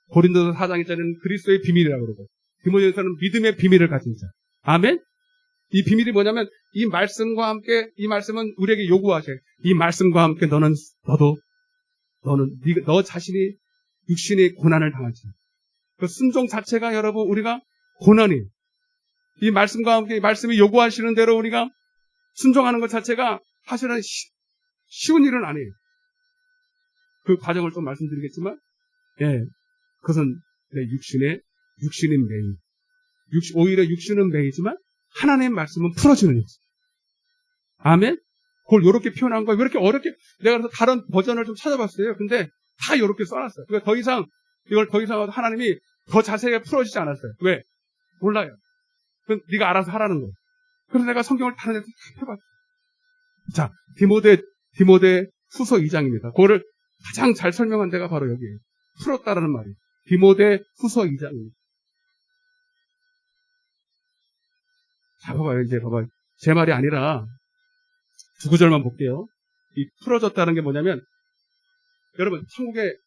고린도서 4장에서는 그리스도의 비밀이라 그러고, 디모데전서는 믿음의 비밀을 가진 자. 아멘? 이 비밀이 뭐냐면, 이 말씀과 함께, 이 말씀은 우리에게 요구하셔요. 이 말씀과 함께 너는 너 자신이 육신의 고난을 당하지. 그 순종 자체가 여러분, 우리가 고난이, 이 말씀과 함께, 이 말씀이 요구하시는 대로 우리가 순종하는 것 자체가 사실은 쉬운 일은 아니에요. 그 과정을 좀 말씀드리겠지만, 예, 그것은 내 육신인 매이. 오히려 육신은 매이지만, 하나님의 말씀은 풀어주는 일. 아멘? 그걸 이렇게 표현한 거예요. 왜 이렇게 어렵게, 내가 그래서 다른 버전을 좀 찾아봤어요. 근데 다 이렇게 써놨어요. 그러니까 이걸 더 이상 하나님이 더 자세하게 풀어주지 않았어요. 왜? 몰라요. 그건 네가 알아서 하라는 거예요. 그래서 내가 성경을 다른 데서 다 펴봤어요. 자, 디모데 후서 2장입니다. 그거를 가장 잘 설명한 데가 바로 여기에요. 풀었다라는 말이에요. 디모데 후서 2장입니다. 자, 봐봐요. 이제 봐봐요. 제 말이 아니라 두 구절만 볼게요. 이 풀어졌다는 게 뭐냐면, 여러분, 천국의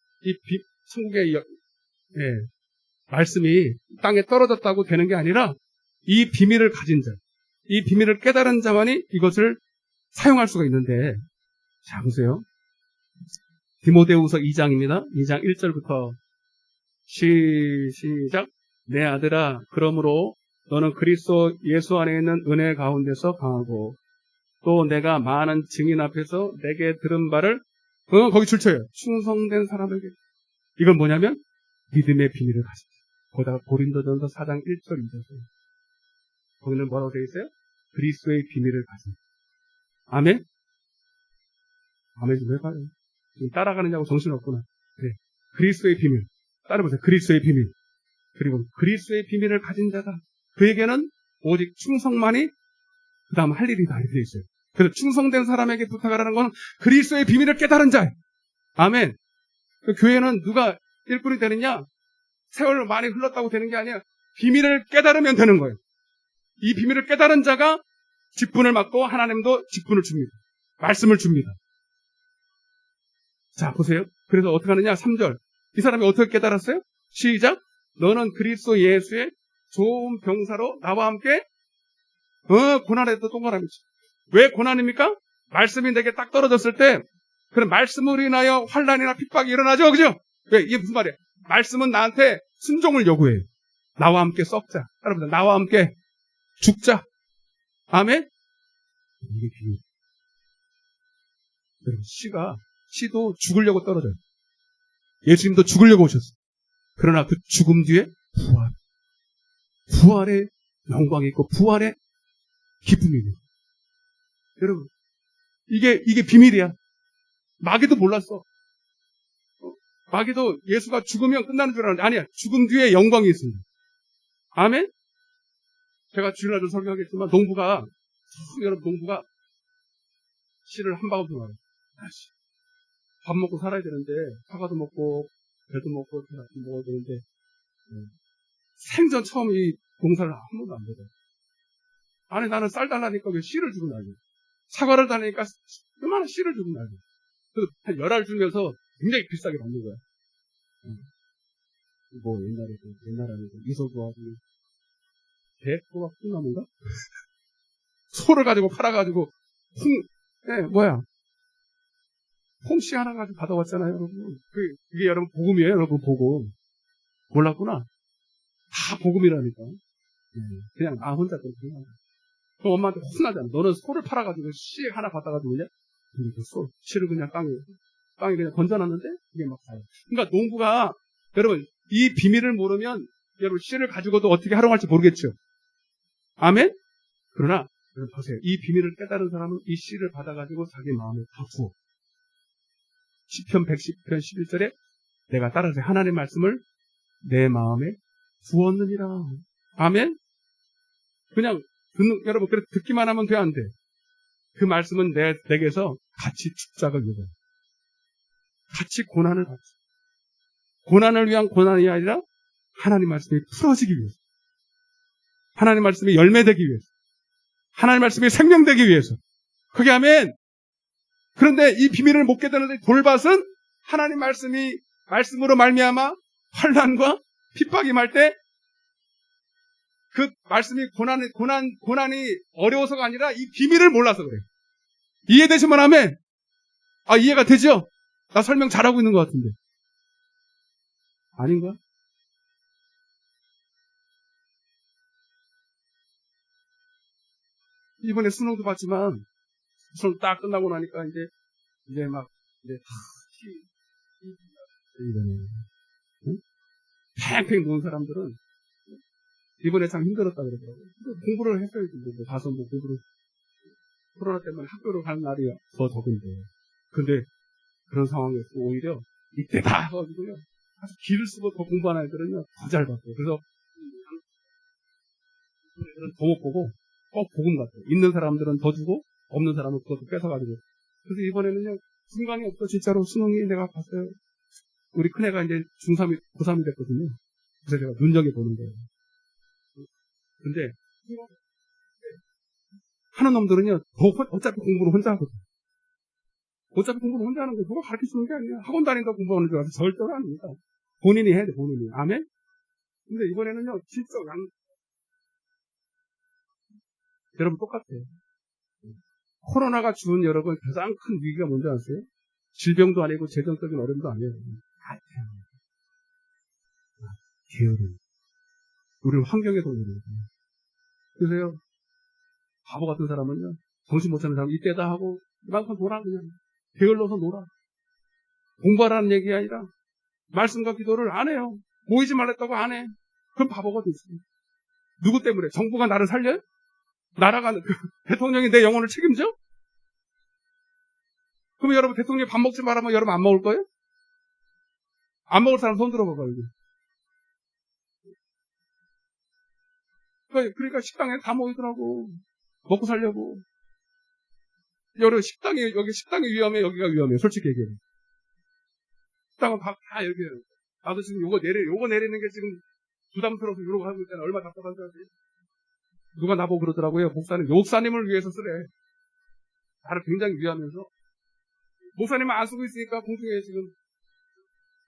말씀이 땅에 떨어졌다고 되는 게 아니라, 이 비밀을 가진 자, 이 비밀을 깨달은 자만이 이것을 사용할 수가 있는데, 자, 보세요. 디모데후서 2장입니다. 2장 1절부터 시작. 내 아들아, 그러므로 너는 그리스도 예수 안에 있는 은혜 가운데서 강하고, 또 내가 많은 증인 앞에서 내게 들은 바를 거기 줄쳐요. 충성된 사람에게. 이건 뭐냐면 믿음의 비밀을 가진 자. 거기다가 고린도전서 4장 1절 2절. 거기는 뭐라고 되어 있어요? 그리스도의 비밀을 가진 자. 아멘? 아멘 좀 해봐요. 지금 따라가느냐고 정신없구나. 네. 그리스도의 비밀. 따라보세요. 그리스도의 비밀. 그리고 그리스도의 비밀을 가진 자다. 그에게는 오직 충성만이 그 다음 할 일이다. 이렇게 되어 있어요. 그래서 충성된 사람에게 부탁하라는 건 그리스도의 비밀을 깨달은 자예요. 아멘. 그 교회는 누가 일꾼이 되느냐? 세월 많이 흘렀다고 되는 게 아니야. 비밀을 깨달으면 되는 거예요. 이 비밀을 깨달은 자가 직분을 맡고 하나님도 직분을 줍니다. 말씀을 줍니다. 자, 보세요. 그래서 어떻게 하느냐? 3절. 이 사람이 어떻게 깨달았어요? 시작. 너는 그리스도 예수의 좋은 병사로 나와 함께 고난에도 동거함이지. 왜 고난입니까? 말씀이 내게 딱 떨어졌을 때, 그런 말씀으로 인하여 환난이나 핍박이 일어나죠, 그죠? 왜? 이게 무슨 말이야? 말씀은 나한테 순종을 요구해요. 나와 함께 썩자. 여러분들, 나와 함께 죽자. 아멘? 이게 비밀. 여러분, 씨도 죽으려고 떨어져요. 예수님도 죽으려고 오셨어요. 그러나 그 죽음 뒤에 부활의 영광이 있고, 부활의 기쁨이 있는. 여러분, 이게 비밀이야. 마귀도 몰랐어. 마귀도 예수가 죽으면 끝나는 줄 알았는데, 아니야. 죽음 뒤에 영광이 있습니다. 아멘? 제가 주일날도 설교하겠지만, 농부가 씨를 한 방울 들어가요. 밥 먹고 살아야 되는데, 사과도 먹고, 배도 먹고, 이렇게 먹어야 되는데, 생전 처음 이 농사를 한 번도 안 먹어요. 아니, 나는 쌀 달라니까 왜 씨를 주고 날려? 사과를 달라니까 얼마나 씨를 주고 날려? 그래서 한 열알 주면서 굉장히 비싸게 받는 거야. 뭐 옛날에 이소구하고 대포가 콩나무인가? 소를 가지고 팔아가지고 콩씨 하나 가지고 받아왔잖아요, 여러분. 그게 여러분 복음이에요, 여러분 복음. 몰랐구나. 다 복음이라니까. 그냥 나 혼자 그렇게 생각해. 그럼 엄마한테 혼나잖아. 너는 소를 팔아가지고 씨 하나 받아가지고 그냥 씨를 그냥 땅에 그냥 던져놨는데 그게 막 가요. 그러니까 농부가 여러분 이 비밀을 모르면 여러분 씨를 가지고도 어떻게 활용할지 모르겠죠. 아멘? 그러나 여러분 보세요. 이 비밀을 깨달은 사람은 이 씨를 받아가지고 자기 마음에 다 부어. 시편 110편 11절에 내가 따라서 하나님의 말씀을 내 마음에 부었느니라. 아멘? 그냥 여러분 그래 듣기만 하면 돼 안 돼? 그 말씀은 내게서 같이 축작을 요구해. 같이 고난을 받지. 고난을 위한 고난이 아니라 하나님 말씀이 풀어지기 위해서. 하나님 말씀이 열매되기 위해서. 하나님 말씀이 생명되기 위해서. 그게 아멘. 그런데 이 비밀을 못 깨닫는 돌밭은 하나님 말씀으로 말미암아 환난과 핍박이 말 때 그 말씀이 고난이 어려워서가 아니라 이 비밀을 몰라서 그래. 이해되시면 아멘. 이해가 되죠? 나 설명 잘하고 있는 것 같은데. 아닌가? 이번에 수능도 봤지만 수능 딱 끝나고 나니까 이제 팽팽 노는 사람들은 이번에 참 힘들었다 그러더라고요. 공부를 했어야지. 가서 공부를. 코로나 때문에 학교를 가는 날이 더 적은데. 근데 그런 상황에서 오히려 이때다 해가지고요. 가서 길을 쓰고 더 공부하는 애들은요. 더 잘 봤어요. 그래서 더 못 보고 꼭 복음 같아요. 있는 사람들은 더 주고 없는 사람은 그것도 뺏어가지고. 그래서 이번에는요. 중간이 없어 진짜로 수능이 내가 봤어요. 우리 큰애가 이제 중3이 고3이 됐거든요. 그래서 제가 눈여겨보는 거예요. 근데 하는 놈들은요. 어차피 공부를 혼자 하거든. 어차피 공부를 혼자 하는 거 누가 가르쳐주는 게 아니야. 학원 다닌다고 공부하는 줄 알아서 절대로 아닙니다. 본인이 해야 돼. 본인이. 아멘? 근데 이번에는요. 진짜 여러분 똑같아요. 코로나가 준 여러분 가장 큰 위기가 뭔지 아세요? 질병도 아니고 재정적인 어려움도 아니에요. 게으름. 우리는 환경에 동요해요. 그래서요. 바보 같은 사람은요. 정신 못 차는 사람 이때다 하고 이만큼 놀아 그냥. 게을러서 놀아. 공부하라는 얘기가 아니라 말씀과 기도를 안 해요. 모이지 말랬다고 안 해. 그럼 바보가 됐어요. 누구 때문에? 정부가 나를 살려요? 나라가 대통령이 내 영혼을 책임져? 그럼 여러분 대통령이 밥 먹지 말라면 여러분 안 먹을 거예요? 안 먹을 사람 손 들어봐봐요. 그러니까 식당에 다 모이더라고. 먹고 살려고. 여기 식당이 위험해, 여기가 위험해. 솔직히 얘기해. 식당은 다 이렇게. 나도 지금 요거 내리는 게 지금 부담스러워서 이러고 하고 있잖아. 얼마나 답답한지 알지? 누가 나보고 그러더라고요. 목사님을 위해서 쓰래. 나를 굉장히 위하면서. 목사님은 안 쓰고 있으니까 공중에 지금,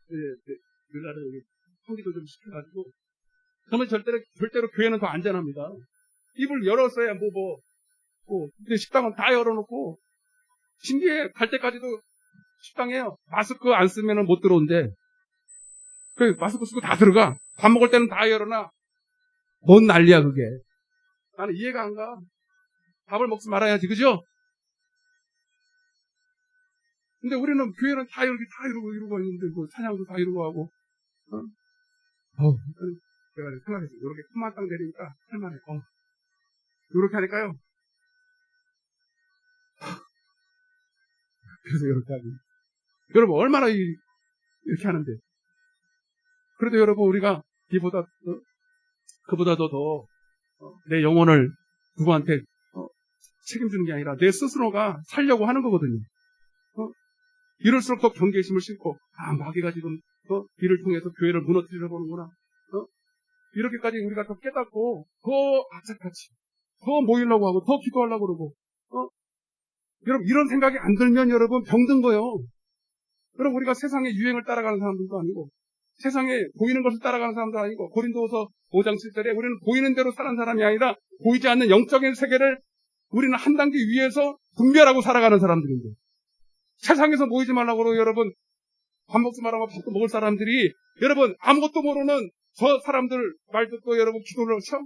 나를 여기 통지도 좀 시켜가지고. 그러면 절대로 교회는 더 안전합니다. 입을 열었어야 근데 식당은 다 열어놓고, 신기해. 갈 때까지도 식당에요. 마스크 안 쓰면 못 들어온대. 마스크 쓰고 다 들어가. 밥 먹을 때는 다 열어놔. 뭔 난리야, 그게. 나는 이해가 안 가. 밥을 먹지 말아야지, 그죠? 근데 우리는 교회는 다 이러고 있는데, 찬양도 다 이러고 하고, 제가 생각했어요. 이렇게 큰만 땅 내리니까 할만해. 이렇게 하니까요. 그래서 이렇게 하고. 여러분, 얼마나 이렇게 하는데. 그래도 여러분, 우리가 그보다도 더, 내 영혼을 누구한테, 책임주는 게 아니라 내 스스로가 살려고 하는 거거든요. 이럴수록 더 경계심을 심고, 마귀가 지금, 이를 통해서 교회를 무너뜨리려 보는구나. 이렇게까지 우리가 더 깨닫고, 더 악착같이, 더 모이려고 하고, 더 기도하려고 그러고, 여러분, 이런 생각이 안 들면 여러분 병든 거예요. 여러분, 우리가 세상의 유행을 따라가는 사람들도 아니고, 세상에 보이는 것을 따라가는 사람도 아니고, 고린도후서 5장 7절에 우리는 보이는 대로 사는 사람이 아니라 보이지 않는 영적인 세계를 우리는 한 단계 위에서 분별하고 살아가는 사람들인데, 세상에서 모이지 말라고 여러분 밥 먹지 말라고 밥도 먹을 사람들이 여러분 아무것도 모르는 저 사람들 말 듣고 여러분 기도를 쳐?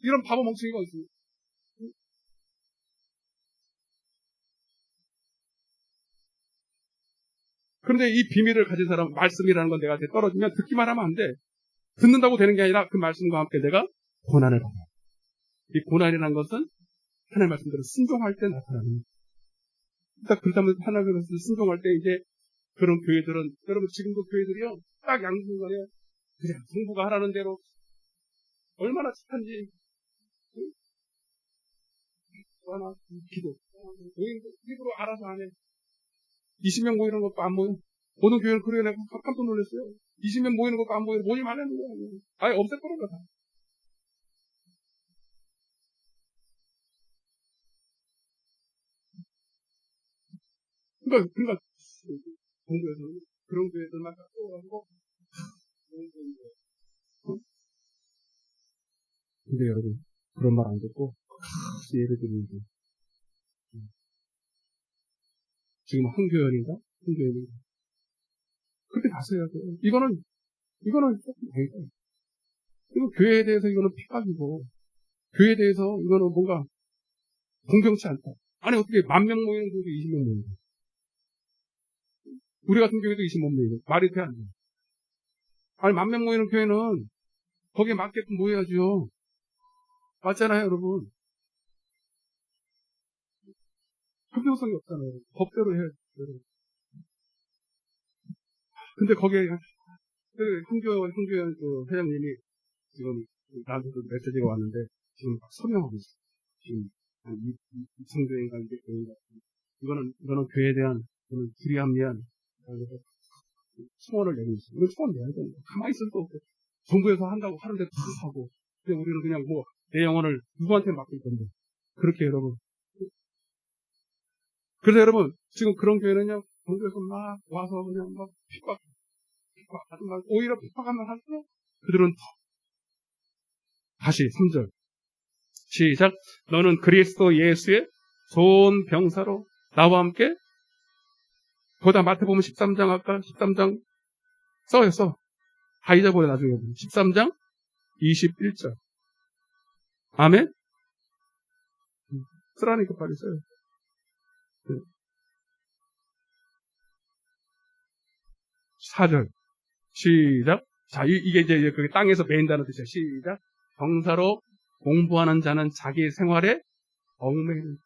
이런 바보 멍청이가 있어요. 그런데 이 비밀을 가진 사람은 말씀이라는 건 내가 떨어지면 듣기만 하면 안 돼. 듣는다고 되는 게 아니라 그 말씀과 함께 내가 고난을 받아. 이 고난이라는 것은 하나님의 말씀대로 순종할 때 나타나는 거예요. 딱 그렇다면 하나님의 말씀을 순종할 때 이제 그런 교회들은, 여러분 지금도 교회들이요, 딱 양순간에 그냥 정부가 하라는 대로 얼마나 착한지, 하나 기도, 모임도 일부러 알아서 안 해. 20명 모이는 것도 안 모여. 모든 교회는 그래요. 내가 깜짝 놀랐어요. 20명 모이는 것도 안 모여. 모임 안 하는 거야. 아예 없애버린 거다. 그러니까 공부에서는 그런 교회들만 딱 떠가지고 근데 여러분 그런 말 안 듣고 예를 들면 지금 한교연인가? 한교연인가? 그렇게 가셔야 돼요. 이거는 조금 아니다. 이거 교회에 대해서 이거는 핍박이고, 교회에 대해서 이거는 뭔가 공평치 않다. 아니 어떻게 10,000명 모이는 교회도 20명 모이는 거야. 우리 같은 교회도 20명 모이는 거야. 말이 돼 안 돼? 아니 10,000명 모이는 교회는 거기에 맞게끔 모여야죠. 맞잖아요 여러분. 형평성이 없잖아요. 법대로 해야죠. 근데 거기에 형교연 그 회장님이 지금 나한테 메시지가 왔는데 지금 막 서명하고 있어요. 지금 이성교회인가 이게 교회인가. 이거는 교회에 대한 불이합리한 청원을 내고 있어요. 이건 청원 내야 되는 거예요. 가만히 있을 수 없고 정부에서 한다고 하는데 다 하고, 근데 우리는 그냥 뭐 내 영혼을 누구한테 맡길 건데 그렇게 여러분. 그래서 여러분 지금 그런 교회는요, 정부에서 막 와서 그냥 막 핍박하지 말고 오히려 핍박하면 할수록 그들은 더. 다시 3절 시작. 너는 그리스도 예수의 좋은 병사로 나와 함께, 거기다 마태복음 13장 아까 13장 써요. 다 잊어버려 나중에. 13장 21절. 아멘? 쓰라니까 빨리 써요. 4절 시작. 자, 이게 이제 그 땅에서 매인다는 뜻이야. 시작. 병사로 공부하는 자는 자기 생활에 얽매이는.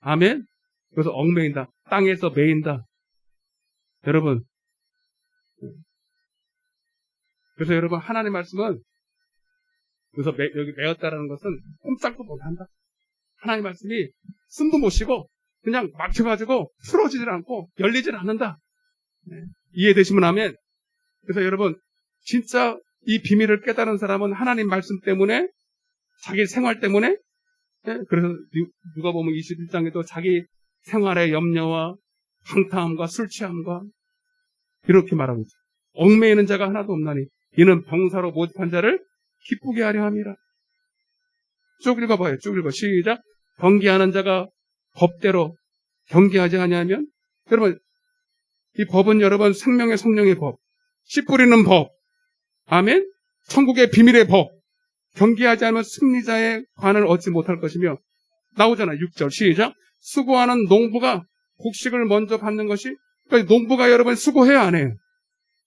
아멘? 그래서 얽매인다. 땅에서 매인다. 여러분. 그래서 여러분 하나님의 말씀은, 그래서 여기 매었다라는 것은 꼼짝도 못한다. 하나님의 말씀이 숨도 못 쉬고 그냥 막혀가지고 풀어지질 않고 열리질 않는다. 이해되시면 아멘. 그래서 여러분 진짜 이 비밀을 깨달은 사람은 하나님 말씀 때문에, 자기 생활 때문에, 그래서 누가 보면 21장에도 자기 생활의 염려와 방탕함과 술 취함과 이렇게 말하고 있어요. 얽매이는 자가 하나도 없나니 이는 병사로 모집한 자를 기쁘게 하려 함이라. 쭉 읽어봐요. 쭉 읽어. 시작. 경계하는 자가 법대로 경계하지 아니하면, 여러분 이 법은 여러분 생명의 성령의 법, 씨 뿌리는 법, 아멘. 천국의 비밀의 법. 경계하지 않으면 승리자의 관을 얻지 못할 것이며, 나오잖아. 6절 시작. 수고하는 농부가 곡식을 먼저 받는 것이, 그러니까 농부가 여러분 수고해야 안 해요.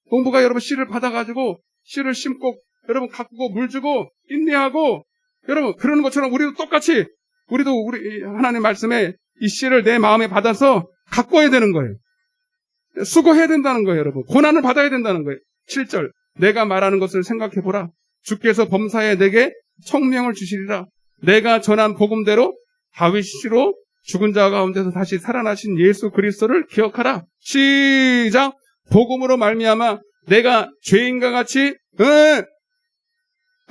농부가 여러분 씨를 받아가지고 씨를 심고 여러분 가꾸고 물 주고 인내하고, 여러분 그러는 것처럼 우리도 똑같이, 우리도 우리 하나님 말씀에 이 씨를 내 마음에 받아서 가꿔야 되는 거예요. 수고해야 된다는 거예요. 여러분 고난을 받아야 된다는 거예요. 7절 내가 말하는 것을 생각해보라. 주께서 범사에 내게 청명을 주시리라. 내가 전한 복음대로 다윗씨로 죽은 자 가운데서 다시 살아나신 예수 그리스도를 기억하라. 시작. 복음으로 말미암아 내가 죄인과 같이,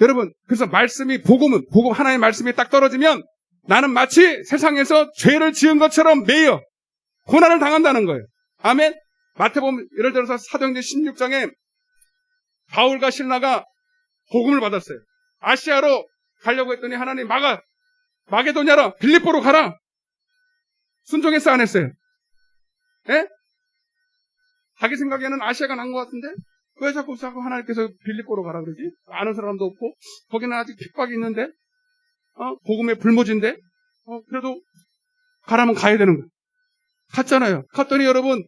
여러분 그래서 말씀이 복음 하나의 말씀이 딱 떨어지면 나는 마치 세상에서 죄를 지은 것처럼 매여 고난을 당한다는 거예요. 아멘. 마태복음 예를 들어서 사도행전 16장에 바울과 실라가 복음을 받았어요. 아시아로 가려고 했더니 하나님 마게도냐로 빌립보로 가라. 순종했어, 안 했어요? 예? 자기 생각에는 아시아가 난 것 같은데 왜 자꾸 하나님께서 빌립보로 가라 그러지? 아는 사람도 없고 거기는 아직 핍박이 있는데 복음의 불모지인데 그래도 가라면 가야 되는 거예요. 갔잖아요. 갔더니 여러분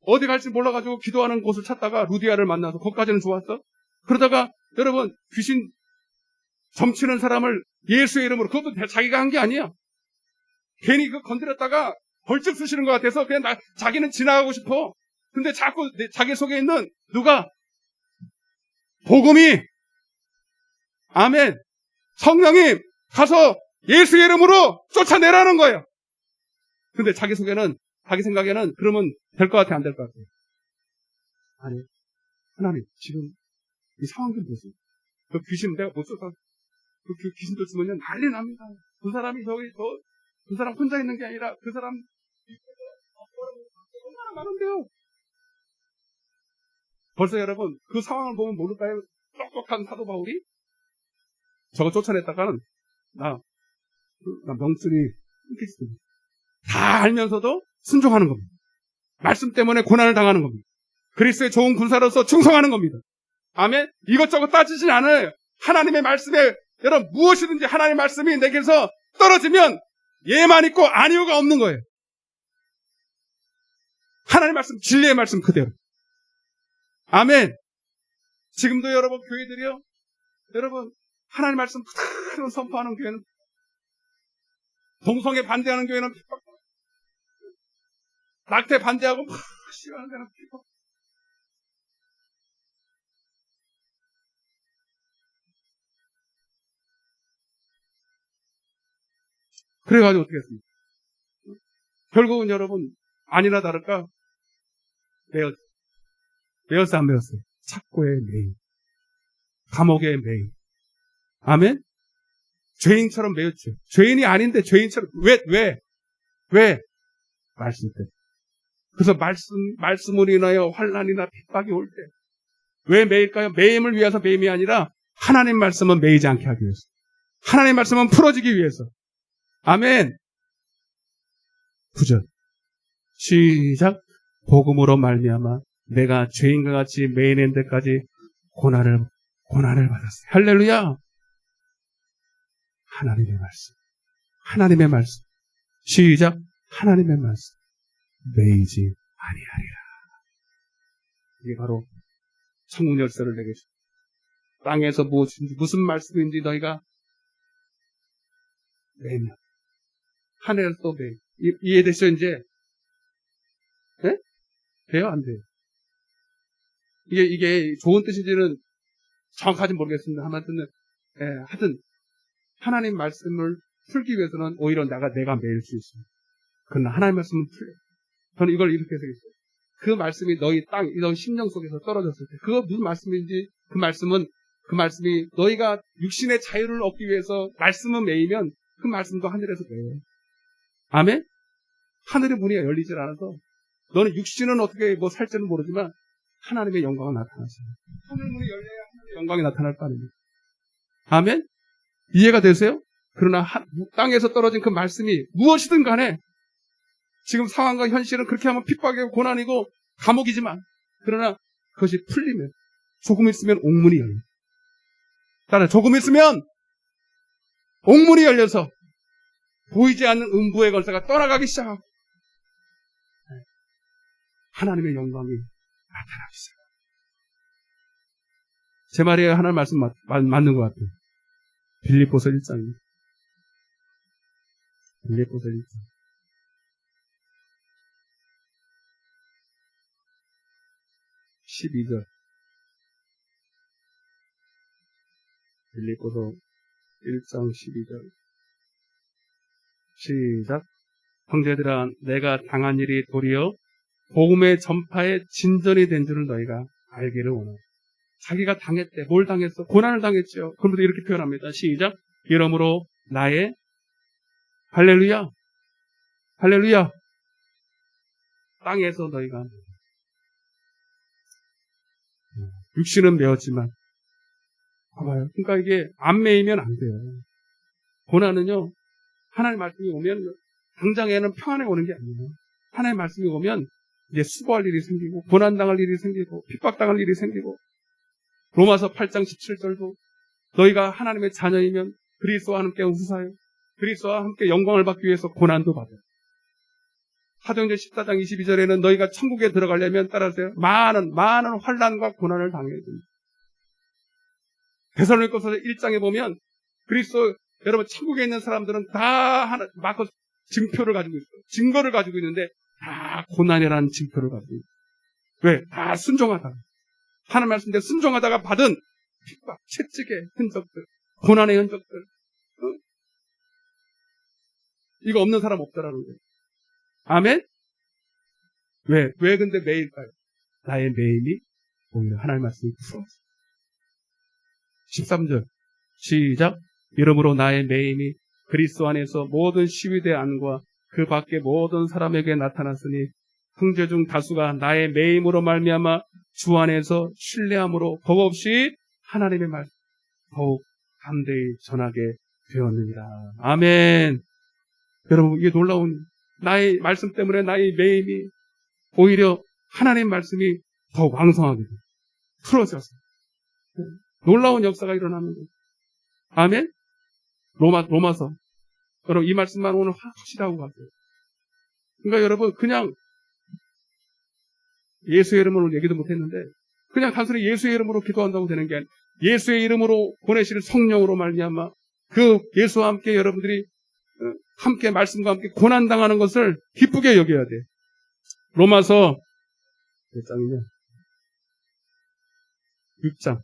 어디 갈지 몰라가지고 기도하는 곳을 찾다가 루디아를 만나서 거기까지는 좋았어. 그러다가 여러분 귀신 점치는 사람을 예수의 이름으로, 그것도 자기가 한 게 아니야. 괜히 그거 건드렸다가 벌쩍 쓰시는 것 같아서 그냥 자기는 지나가고 싶어. 근데 자꾸 자기 속에 있는 누가? 복음이, 아멘, 성령이 가서 예수의 이름으로 쫓아내라는 거예요. 근데 자기 생각에는 그러면 될 것 같아, 안 될 것 같아? 아니, 하나님, 지금 이 상황 좀 보세요. 그 귀신 내가 못 쫓아, 그 귀신 쫓으면 난리 납니다. 그 사람이 그 사람 혼자 있는 게 아니라 그 사람 얼마나 많은데요. 벌써 여러분 그 상황을 보면 모를까요? 똑똑한 사도 바울이 저거 쫓아냈다가는 나 명줄이 끊기지. 다 알면서도 순종하는 겁니다. 말씀 때문에 고난을 당하는 겁니다. 그리스도의 좋은 군사로서 충성하는 겁니다. 아멘. 이것저것 따지진 않아요. 하나님의 말씀에 여러분 무엇이든지 하나님의 말씀이 내게서 떨어지면 예만 있고 아니오가 없는 거예요. 하나님의 말씀, 진리의 말씀 그대로. 아멘. 지금도 여러분 교회들이요, 여러분 하나님의 말씀 그대로 선포하는 교회는, 동성애 반대하는 교회는 핍박, 낙태 반대하고 막 싫어하는 데는 핍박. 그래가지고 어떻게 했습니까? 결국은 여러분 아니나 다를까 매였어, 안 매였어요? 착고의 매인, 감옥의 매인. 아멘? 죄인처럼 매였죠. 죄인이 아닌데 죄인처럼. 왜? 말씀 때문에. 그래서 말씀으로 인하여 환난이나 핍박이 올 때 왜 매일까요? 매임을 위해서 매임이 아니라 하나님 말씀은 매이지 않게 하기 위해서, 하나님 말씀은 풀어지기 위해서. 아멘. 9절 시작. 복음으로 말미암아 내가 죄인과 같이 매인된 데까지 고난을 받았어요. 할렐루야. 하나님의 말씀 시작. 하나님의 말씀 매이지 아니하리라. 이게 바로 천국 열쇠를 내게 주십니다. 땅에서 무슨 말씀인지 너희가 매면 하늘에서 또 매. 이해되시죠 이제? 네? 돼요, 안 돼요? 이게 좋은 뜻인지는 정확하지 모르겠습니다. 하여튼 하나님 말씀을 풀기 위해서는 오히려 내가 매일 수 있습니다. 그러나 하나님 말씀은 풀려요. 저는 이걸 이렇게 해석했어요. 그 말씀이 너희 심령 속에서 떨어졌을 때, 그거 무슨 말씀인지, 그 말씀이 너희가 육신의 자유를 얻기 위해서 말씀은 매이면 그 말씀도 하늘에서 매요. 아멘? 하늘의 문이 열리질 않아서 너는 육신은 어떻게 살지는 모르지만 하나님의 영광은 나타났어요. 하늘 문이 열려야 하나님의 영광이 나타날 거 아닙니까? 아멘? 이해가 되세요? 그러나 땅에서 떨어진 그 말씀이 무엇이든 간에 지금 상황과 현실은 그렇게 하면 핍박이고 고난이고 감옥이지만, 그러나 그것이 풀리면 조금 있으면 옥문이 열려요. 따라 조금 있으면 옥문이 열려서 보이지 않는 음부의 권세가 떠나가기 시작하고 하나님의 영광이 나타나기 시작합니다. 제 말이 하나님 말씀 맞는 것 같아요. 빌립보서 1장입니다. 빌립보서 1장 12절. 빌립보서 1장 12절 시작. 형제들아, 내가 당한 일이 도리어 복음의 전파에 진전이 된 줄을 너희가 알기를 원하노라. 자기가 당했대. 뭘 당했어? 고난을 당했죠. 그러면서 이렇게 표현합니다. 시작. 이러므로 나의 할렐루야, 할렐루야, 땅에서 너희가 육신은 매었지만. 봐봐요. 그러니까 이게 안 매이면 안 돼요. 고난은요, 하나님의 말씀이 오면 당장에는 평안에 오는 게 아니에요. 하나님의 말씀이 오면 이제 수고할 일이 생기고 고난당할 일이 생기고 핍박당할 일이 생기고 로마서 8장 17절도 너희가 하나님의 자녀이면 그리스도와 함께 후사요 그리스도와 함께 영광을 받기 위해서 고난도 받아요. 사도행전 14장 22절에는 너희가 천국에 들어가려면 따라서요 많은 환난과 고난을 당해야 됩니다. 데살로니가서 1장에 보면 그리스도 여러분 천국에 있는 사람들은 다 마커 증표를 가지고 있어요. 증거를 가지고 있는데 다 고난이라는 증표를 가지고 있어요. 왜? 다 순종하다가 하나님 말씀대로 순종하다가 받은 핍박, 채찍의 흔적들, 고난의 흔적들 이거 없는 사람 없다라는 거예요. 아멘? 왜 근데 매일까요? 나의 매임이 오히려 하나님 말씀이 풀어졌어요. 13절 시작. 이러므로 나의 매임이 그리스도 안에서 모든 시위대 안과 그 밖에 모든 사람에게 나타났으니 형제 중 다수가 나의 매임으로 말미암아 주 안에서 신뢰함으로 겁없이 하나님의 말씀 더욱 담대히 전하게 되었느니라. 아멘. 여러분 이게 놀라운 나의 말씀 때문에 나의 매임이 오히려 하나님의 말씀이 더 왕성하게 풀어졌어요. 놀라운 역사가 일어나는 거예요. 아멘. 로마서. 여러분 이 말씀만 오늘 확실하고 가세요. 그러니까 여러분 그냥 예수의 이름으로 얘기도 못했는데 그냥 단순히 예수의 이름으로 기도한다고 되는 게 아니라 예수의 이름으로 보내실 성령으로 말미암아 그 예수와 함께 여러분들이 함께 말씀과 함께 고난당하는 것을 기쁘게 여겨야 돼. 로마서 몇 장이냐? 6장.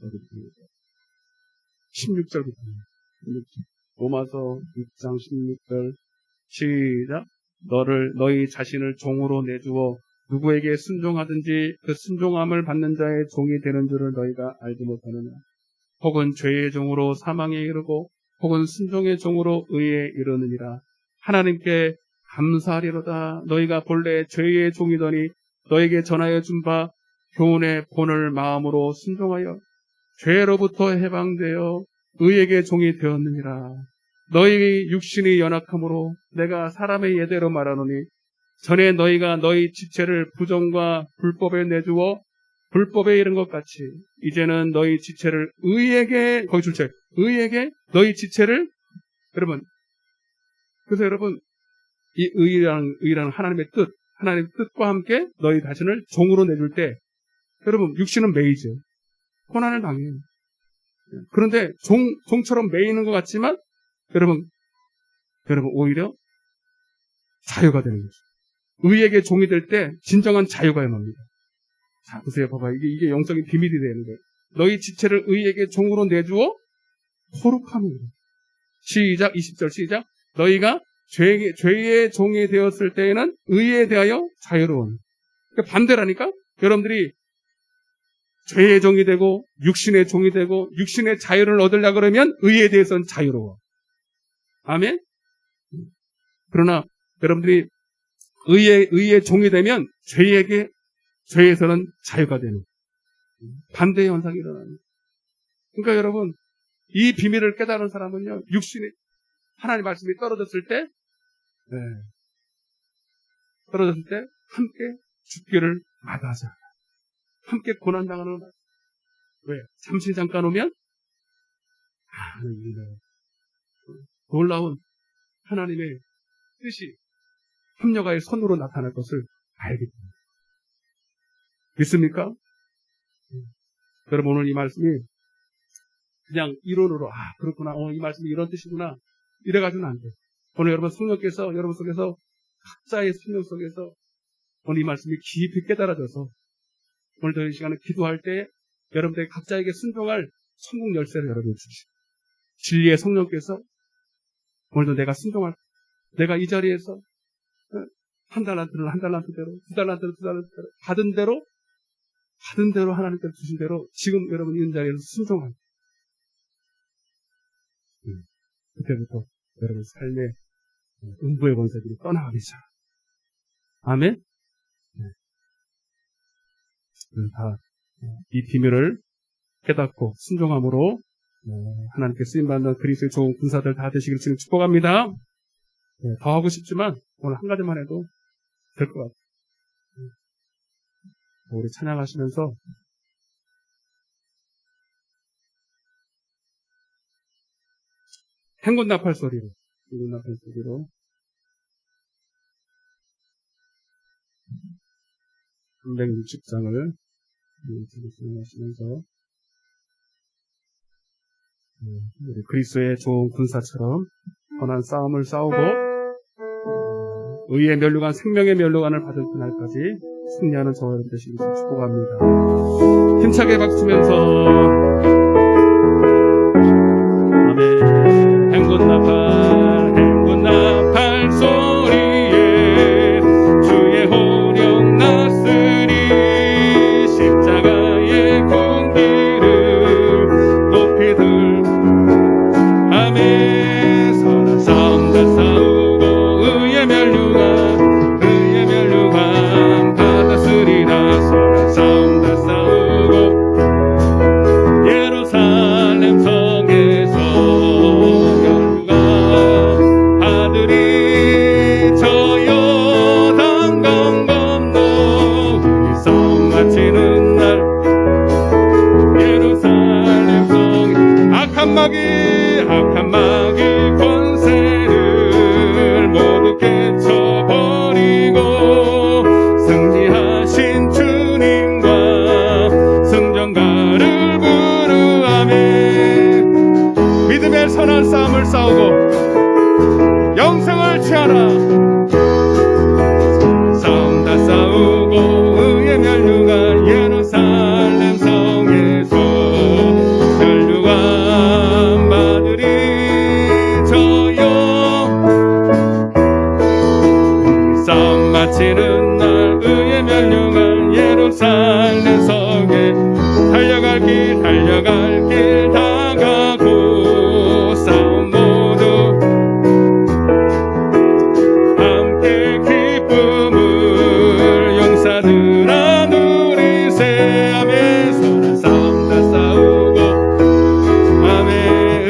어디 16절부터. 로마서 6장 16절. 시작. 너희 자신을 종으로 내주어 누구에게 순종하든지 그 순종함을 받는 자의 종이 되는 줄을 너희가 알지 못하느냐. 혹은 죄의 종으로 사망에 이르고 혹은 순종의 종으로 의에 이르느니라. 하나님께 감사하리로다. 너희가 본래 죄의 종이더니 너에게 전하여 준 바 교훈의 본을 마음으로 순종하여 죄로부터 해방되어 의에게 종이 되었느니라. 너희 육신이 연약함으로 내가 사람의 예대로 말하노니 전에 너희가 너희 지체를 부정과 불법에 내주어 불법에 이른 것 같이 이제는 너희 지체를 의에게 거기 줄체 의에게 너희 지체를 여러분 그래서 여러분 이 의라는 하나님의 뜻과 함께 너희 자신을 종으로 내줄 때 여러분 육신은 매이죠. 고난을 당해요. 그런데 종처럼 매이는 것 같지만 여러분 오히려 자유가 되는 거죠. 의에게 종이 될 때 진정한 자유가 임합니다. 자, 보세요. 봐봐. 이게 영적인 비밀이 되는 거예요. 너희 지체를 의에게 종으로 내주어 거룩함이라. 시작, 20절 시작. 너희가 죄의 종이 되었을 때에는 의에 대하여 자유로운. 그러니까 반대라니까? 여러분들이 죄의 종이 되고 육신의 종이 되고 육신의 자유를 얻으려고 그러면 의에 대해서는 자유로워. 아멘? 그러나 여러분들이 의의 종이 되면 죄에서는 자유가 되는 반대의 현상이 일어나는. 그러니까 여러분 이 비밀을 깨달은 사람은요 육신의 하나님 말씀이 떨어졌을 때 함께 죽기를 마다하자. 함께 고난당하는 왜? 잠시 잠깐 오면 놀라운 하나님의 뜻이 협력하의 선으로 나타날 것을 알게 됩니다. 믿습니까? 여러분 오늘 이 말씀이 그냥 이론으로 그렇구나 이 말씀이 이런 뜻이구나 이래가지고는 안 돼. 오늘 여러분 성령께서 여러분 속에서 각자의 성령 속에서 오늘 이 말씀이 깊이 깨달아져서 오늘도 이 시간에 기도할 때 여러분들이 각자에게 순종할 성공 열쇠를 여러분이 주시고 진리의 성령께서 오늘도 내가 순종할 내가 이 자리에서 한 달란트는 한 달란트대로 두 달란트는 두 달란트대로 받은 대로 하나님께서 주신 대로 지금 여러분이 있는 자리에서 순종할 그때부터 여러분 삶의 음부의 권세들이 떠나가기 시작. 아멘? 다 이 비밀을 깨닫고 순종함으로 하나님께 쓰임받는 그리스도의 좋은 군사들 다 되시길 지금 축복합니다. 더 하고 싶지만 오늘 한 가지만 해도 될 것 같아요. 우리 찬양하시면서 행군 나팔 소리로 360장을 진행하시면서 우리 그리스도의 좋은 군사처럼 선한 싸움을 싸우고 의의 멸류관, 생명의 멸류관을 받을 그날까지 승리하는 저와 여러분 되시길 축복합니다. 힘차게 박수면서 아멘. 행군 나팔 소리에 주의 호령 났으리 십자가의 군기를 높이 들고 아멘. 선한 싸움 다 싸우고 의의 멸류관 받았으리라. 선한 싸움 다 싸우고 예루살렘 성에서 멸류관 받으리. 저 요단강 건너 우리 싸움 마치는 날 예루살렘 성에 악한 마귀 권세를 모두 깨쳐버리고 승리하신 주님과 승전가를 부르아멘. 믿음의 선한 싸움을 싸우고 영생을 취하라. 싸움 다 싸우고 의의 멸류관 예루살렘 성에서 멸류관 받으리. 저요 싸움 마치는 날 의의 멸류관 예루살렘 성에 달려갈 길 다가고 싸움 모두 함께 기쁨을 용사들아 누리세. 아멘. 선한 싸움 다 싸우고 아멘.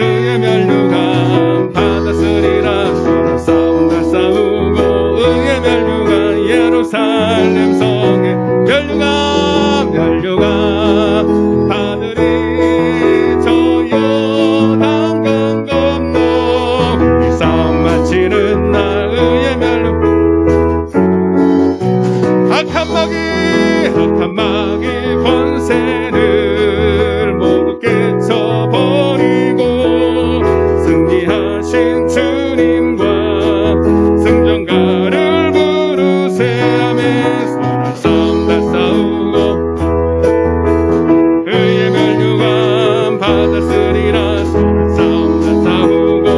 의의 멸류관 받았으리라. 선한 싸움 다 싸우고 의의 멸류관 예루살렘 성에 멸류관 받으리. 저 요단강 건너 이 싸움 마치는 날 의의 멸류관 악한 마귀 권세를 모두 깨쳐버리고 승리하신 주님과 승전가를 부르세. 아멘. 선한 싸움 다 싸우고 의의 멸류관 받았으리라. 선한 싸움 다 싸우고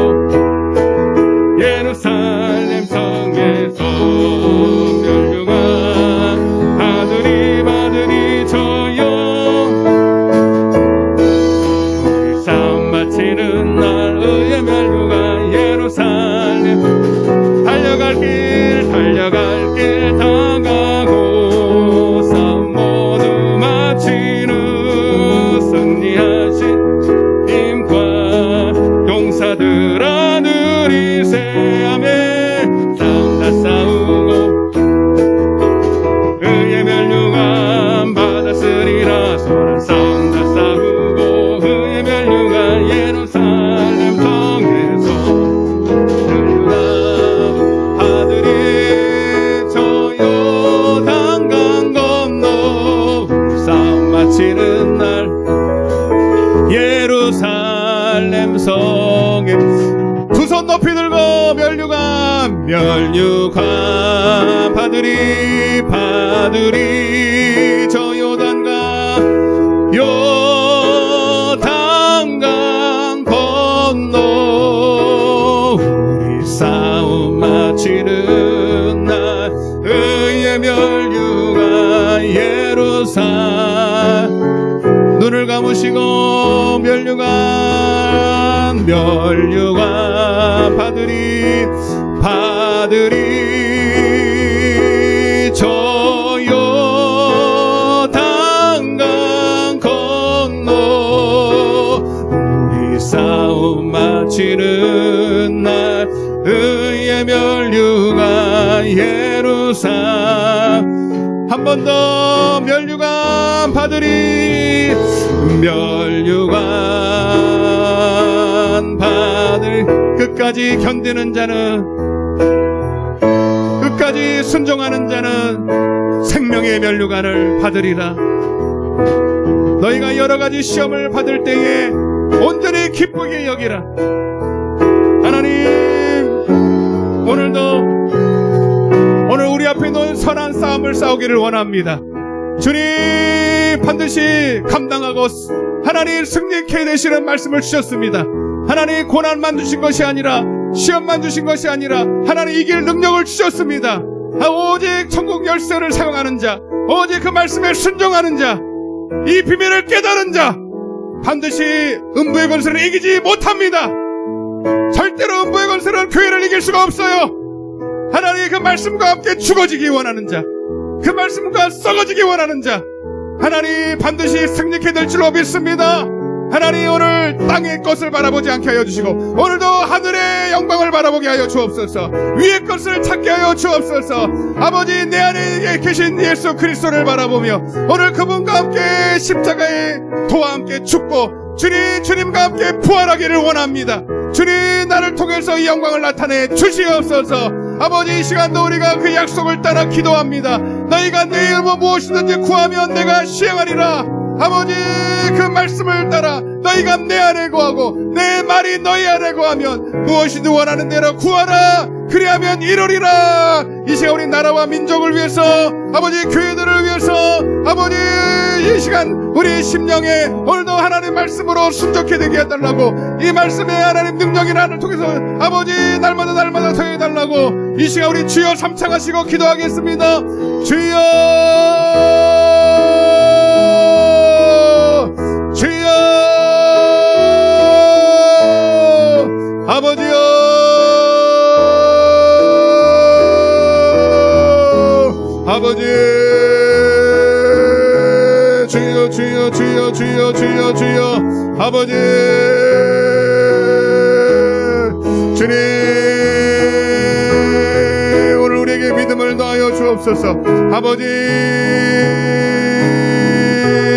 예루살렘 성에서 멸류관 받으리. 저요 우리 싸움 마치는 날 의의 멸류관 예루살렘 달려갈 길 다가고 싸움 모두 마치는 승리하신 힘과 용사들아 누리세. 아멘. 싸움 다 싸우고 의의 멸류관 받았으리라. 선한 싸움 다 싸우고 의의 멸류관 예루살렘 성에서 멸류관 받으리. 저 요단강 건너 싸움 마치는 날 예루살렘 성에 두 손 높이 들고 멸류관 받으리. 저 요단강 건너 우리 싸움 마치는 날 의의 멸류관 예루살렘 눈을 감으시고 멸류관 면류관 받으리 저 요단강 건너 우리 싸움 마치는 날 의의 면류관 예루살렘 한 번 더 면류관 받으리 면류관 받을 끝까지 견디는 자는 끝까지 순종하는 자는 생명의 면류관을 받으리라. 너희가 여러 가지 시험을 받을 때에 온전히 기쁘게 여기라. 하나님 오늘 우리 앞에 놓은 선한 싸움을 싸우기를 원합니다. 주님 반드시 감당하고 하나님 승리케 되시는 말씀을 주셨습니다. 하나님 고난만 주신 것이 아니라 시험만 주신 것이 아니라 하나님 이길 능력을 주셨습니다. 오직 천국 열쇠를 사용하는 자, 오직 그 말씀에 순종하는 자, 이 비밀을 깨달은 자 반드시 음부의 권세를 이기지 못합니다. 절대로 음부의 권세는 교회를 이길 수가 없어요. 하나님 그 말씀과 함께 죽어지기 원하는 자, 그 말씀과 썩어지기 원하는 자 하나님 반드시 승리케 될 줄로 믿습니다. 하나님 오늘 땅의 것을 바라보지 않게 하여 주시고 오늘도 하늘의 영광을 바라보게 하여 주옵소서. 위의 것을 찾게 하여 주옵소서. 아버지 내 안에 계신 예수 그리스도를 바라보며 오늘 그분과 함께 십자가의 도와 함께 죽고 주님과 함께 부활하기를 원합니다. 주님 나를 통해서 이 영광을 나타내 주시옵소서. 아버지 이 시간도 우리가 그 약속을 따라 기도합니다. 너희가 내 이름으로 무엇이든지 구하면 내가 시행하리라. 아버지 그 말씀을 따라 너희가 내 안에 거하고 내 말이 너희 안에 거하면 무엇이든 원하는 대로 구하라. 그리하면 이루리라. 이 시간 우리 나라와 민족을 위해서 아버지 교회들을 위해서 아버지 이 시간 우리 심령에 오늘도 하나님 말씀으로 순종케 되게 해달라고 이 말씀에 하나님 능력이 나를 통해서 아버지 날마다 더해달라고 이 시간 우리 주여 삼창하시고 기도하겠습니다. 주여 주여 아버지여 아버지 주여 주여 주여 주여 주여 주여 아버지 주님 오늘 우리에게 믿음을 더하여 주옵소서. 아버지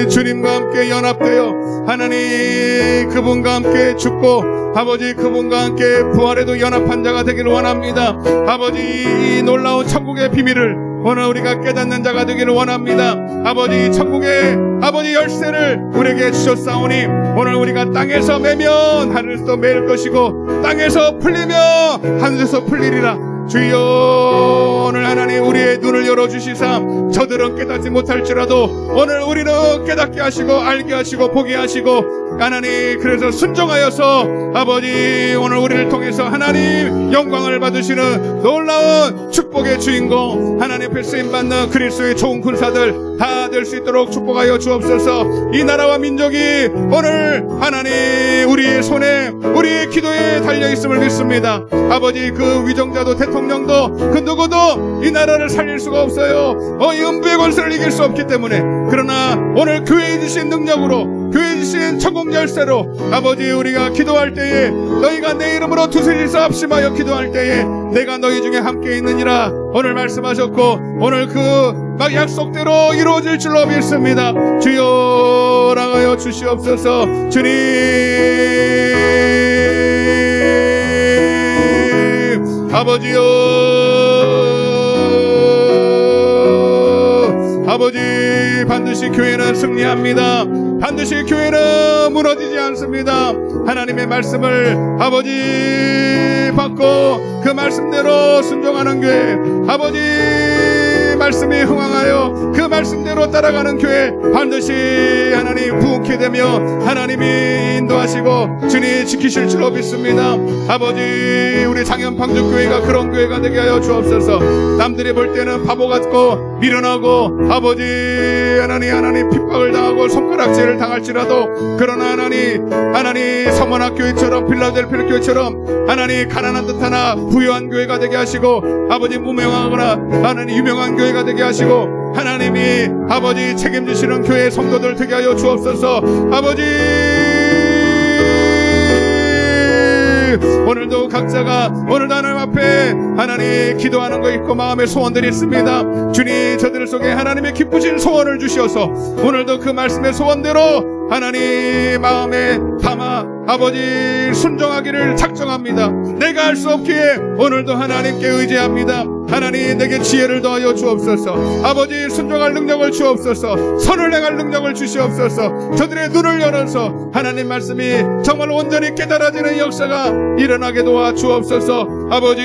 주님과 함께 연합되어 하나님 그분과 함께 죽고 아버지 그분과 함께 부활에도 연합한 자가 되기를 원합니다. 아버지 이 놀라운 천국의 비밀을 오늘 우리가 깨닫는 자가 되기를 원합니다. 아버지 천국의 아버지 열쇠를 우리에게 주셨사오니 오늘 우리가 땅에서 매면 하늘에서 매일 것이고 땅에서 풀리며 하늘에서 풀리리라. 주여 오늘 하나님 우리의 눈을 열어주시사 저들은 깨닫지 못할지라도 오늘 우리는 깨닫게 하시고 알게 하시고 보게 하시고 하나님 그래서 순종하여서 아버지 오늘 우리를 통해서 하나님 영광을 받으시는 놀라운 축복의 주인공 하나님 앞에 쓰임받는 그리스도의 좋은 군사들 다 될 수 있도록 축복하여 주옵소서. 이 나라와 민족이 오늘 하나님 우리의 손에 우리의 기도에 달려있음을 믿습니다. 아버지 그 위정자도 대통령도 그 누구도 이 나라를 살릴 수가 없어요. 이 음부의 권세를 이길 수 없기 때문에 그러나 오늘 교회에 주신 능력으로 교회에 주신 천국 열쇠로 아버지 우리가 기도할 때에 너희가 내 이름으로 두세리서 합심하여 기도할 때에 내가 너희 중에 함께 있느니라 오늘 말씀하셨고 오늘 그 막 약속대로 이루어질 줄로 믿습니다. 주여 라하여 주시옵소서. 주님 아버지여 아버지 반드시 교회는 승리합니다. 반드시 교회는 무너지지 않습니다. 하나님의 말씀을 아버지 받고 그 말씀대로 순종하는 교회 아버지 말씀이 흥황하여 그 말씀대로 따라가는 교회 반드시 하나님 부흥케 되며 하나님이 인도하시고 주님 지키실 줄로 믿습니다. 아버지, 우리 장현방주교회가 그런 교회가 되게 하여 주옵소서. 남들이 볼 때는 바보 같고 미련하고 아버지 하나님 핍박을 당하고 손가락질을 당할지라도 그러나 하나님 서문학교회처럼 필라델피아 교회처럼 하나님 가난한 듯 하나 부유한 교회가 되게 하시고 아버지 무명하거나 하나님 유명한 교회가 되게 하시고 하나님이 아버지 책임지시는 교회 성도들 되게 하여 주옵소서. 아버지, 오늘도 각자가 오늘도 하나님 앞에 하나님 기도하는 거 있고 마음의 소원들이 있습니다. 주님, 저들 속에 하나님의 기쁘신 소원을 주시어서 오늘도 그 말씀의 소원대로 하나님 마음에 담아 아버지 순종하기를 작정합니다. 내가 할 수 없기에 오늘도 하나님께 의지합니다. 하나님, 내게 지혜를 더하여 주옵소서. 아버지, 순종할 능력을 주옵소서. 선을 행할 능력을 주시옵소서. 저들의 눈을 열어서 하나님 말씀이 정말 온전히 깨달아지는 역사가 일어나게 도와 주옵소서. 아버지,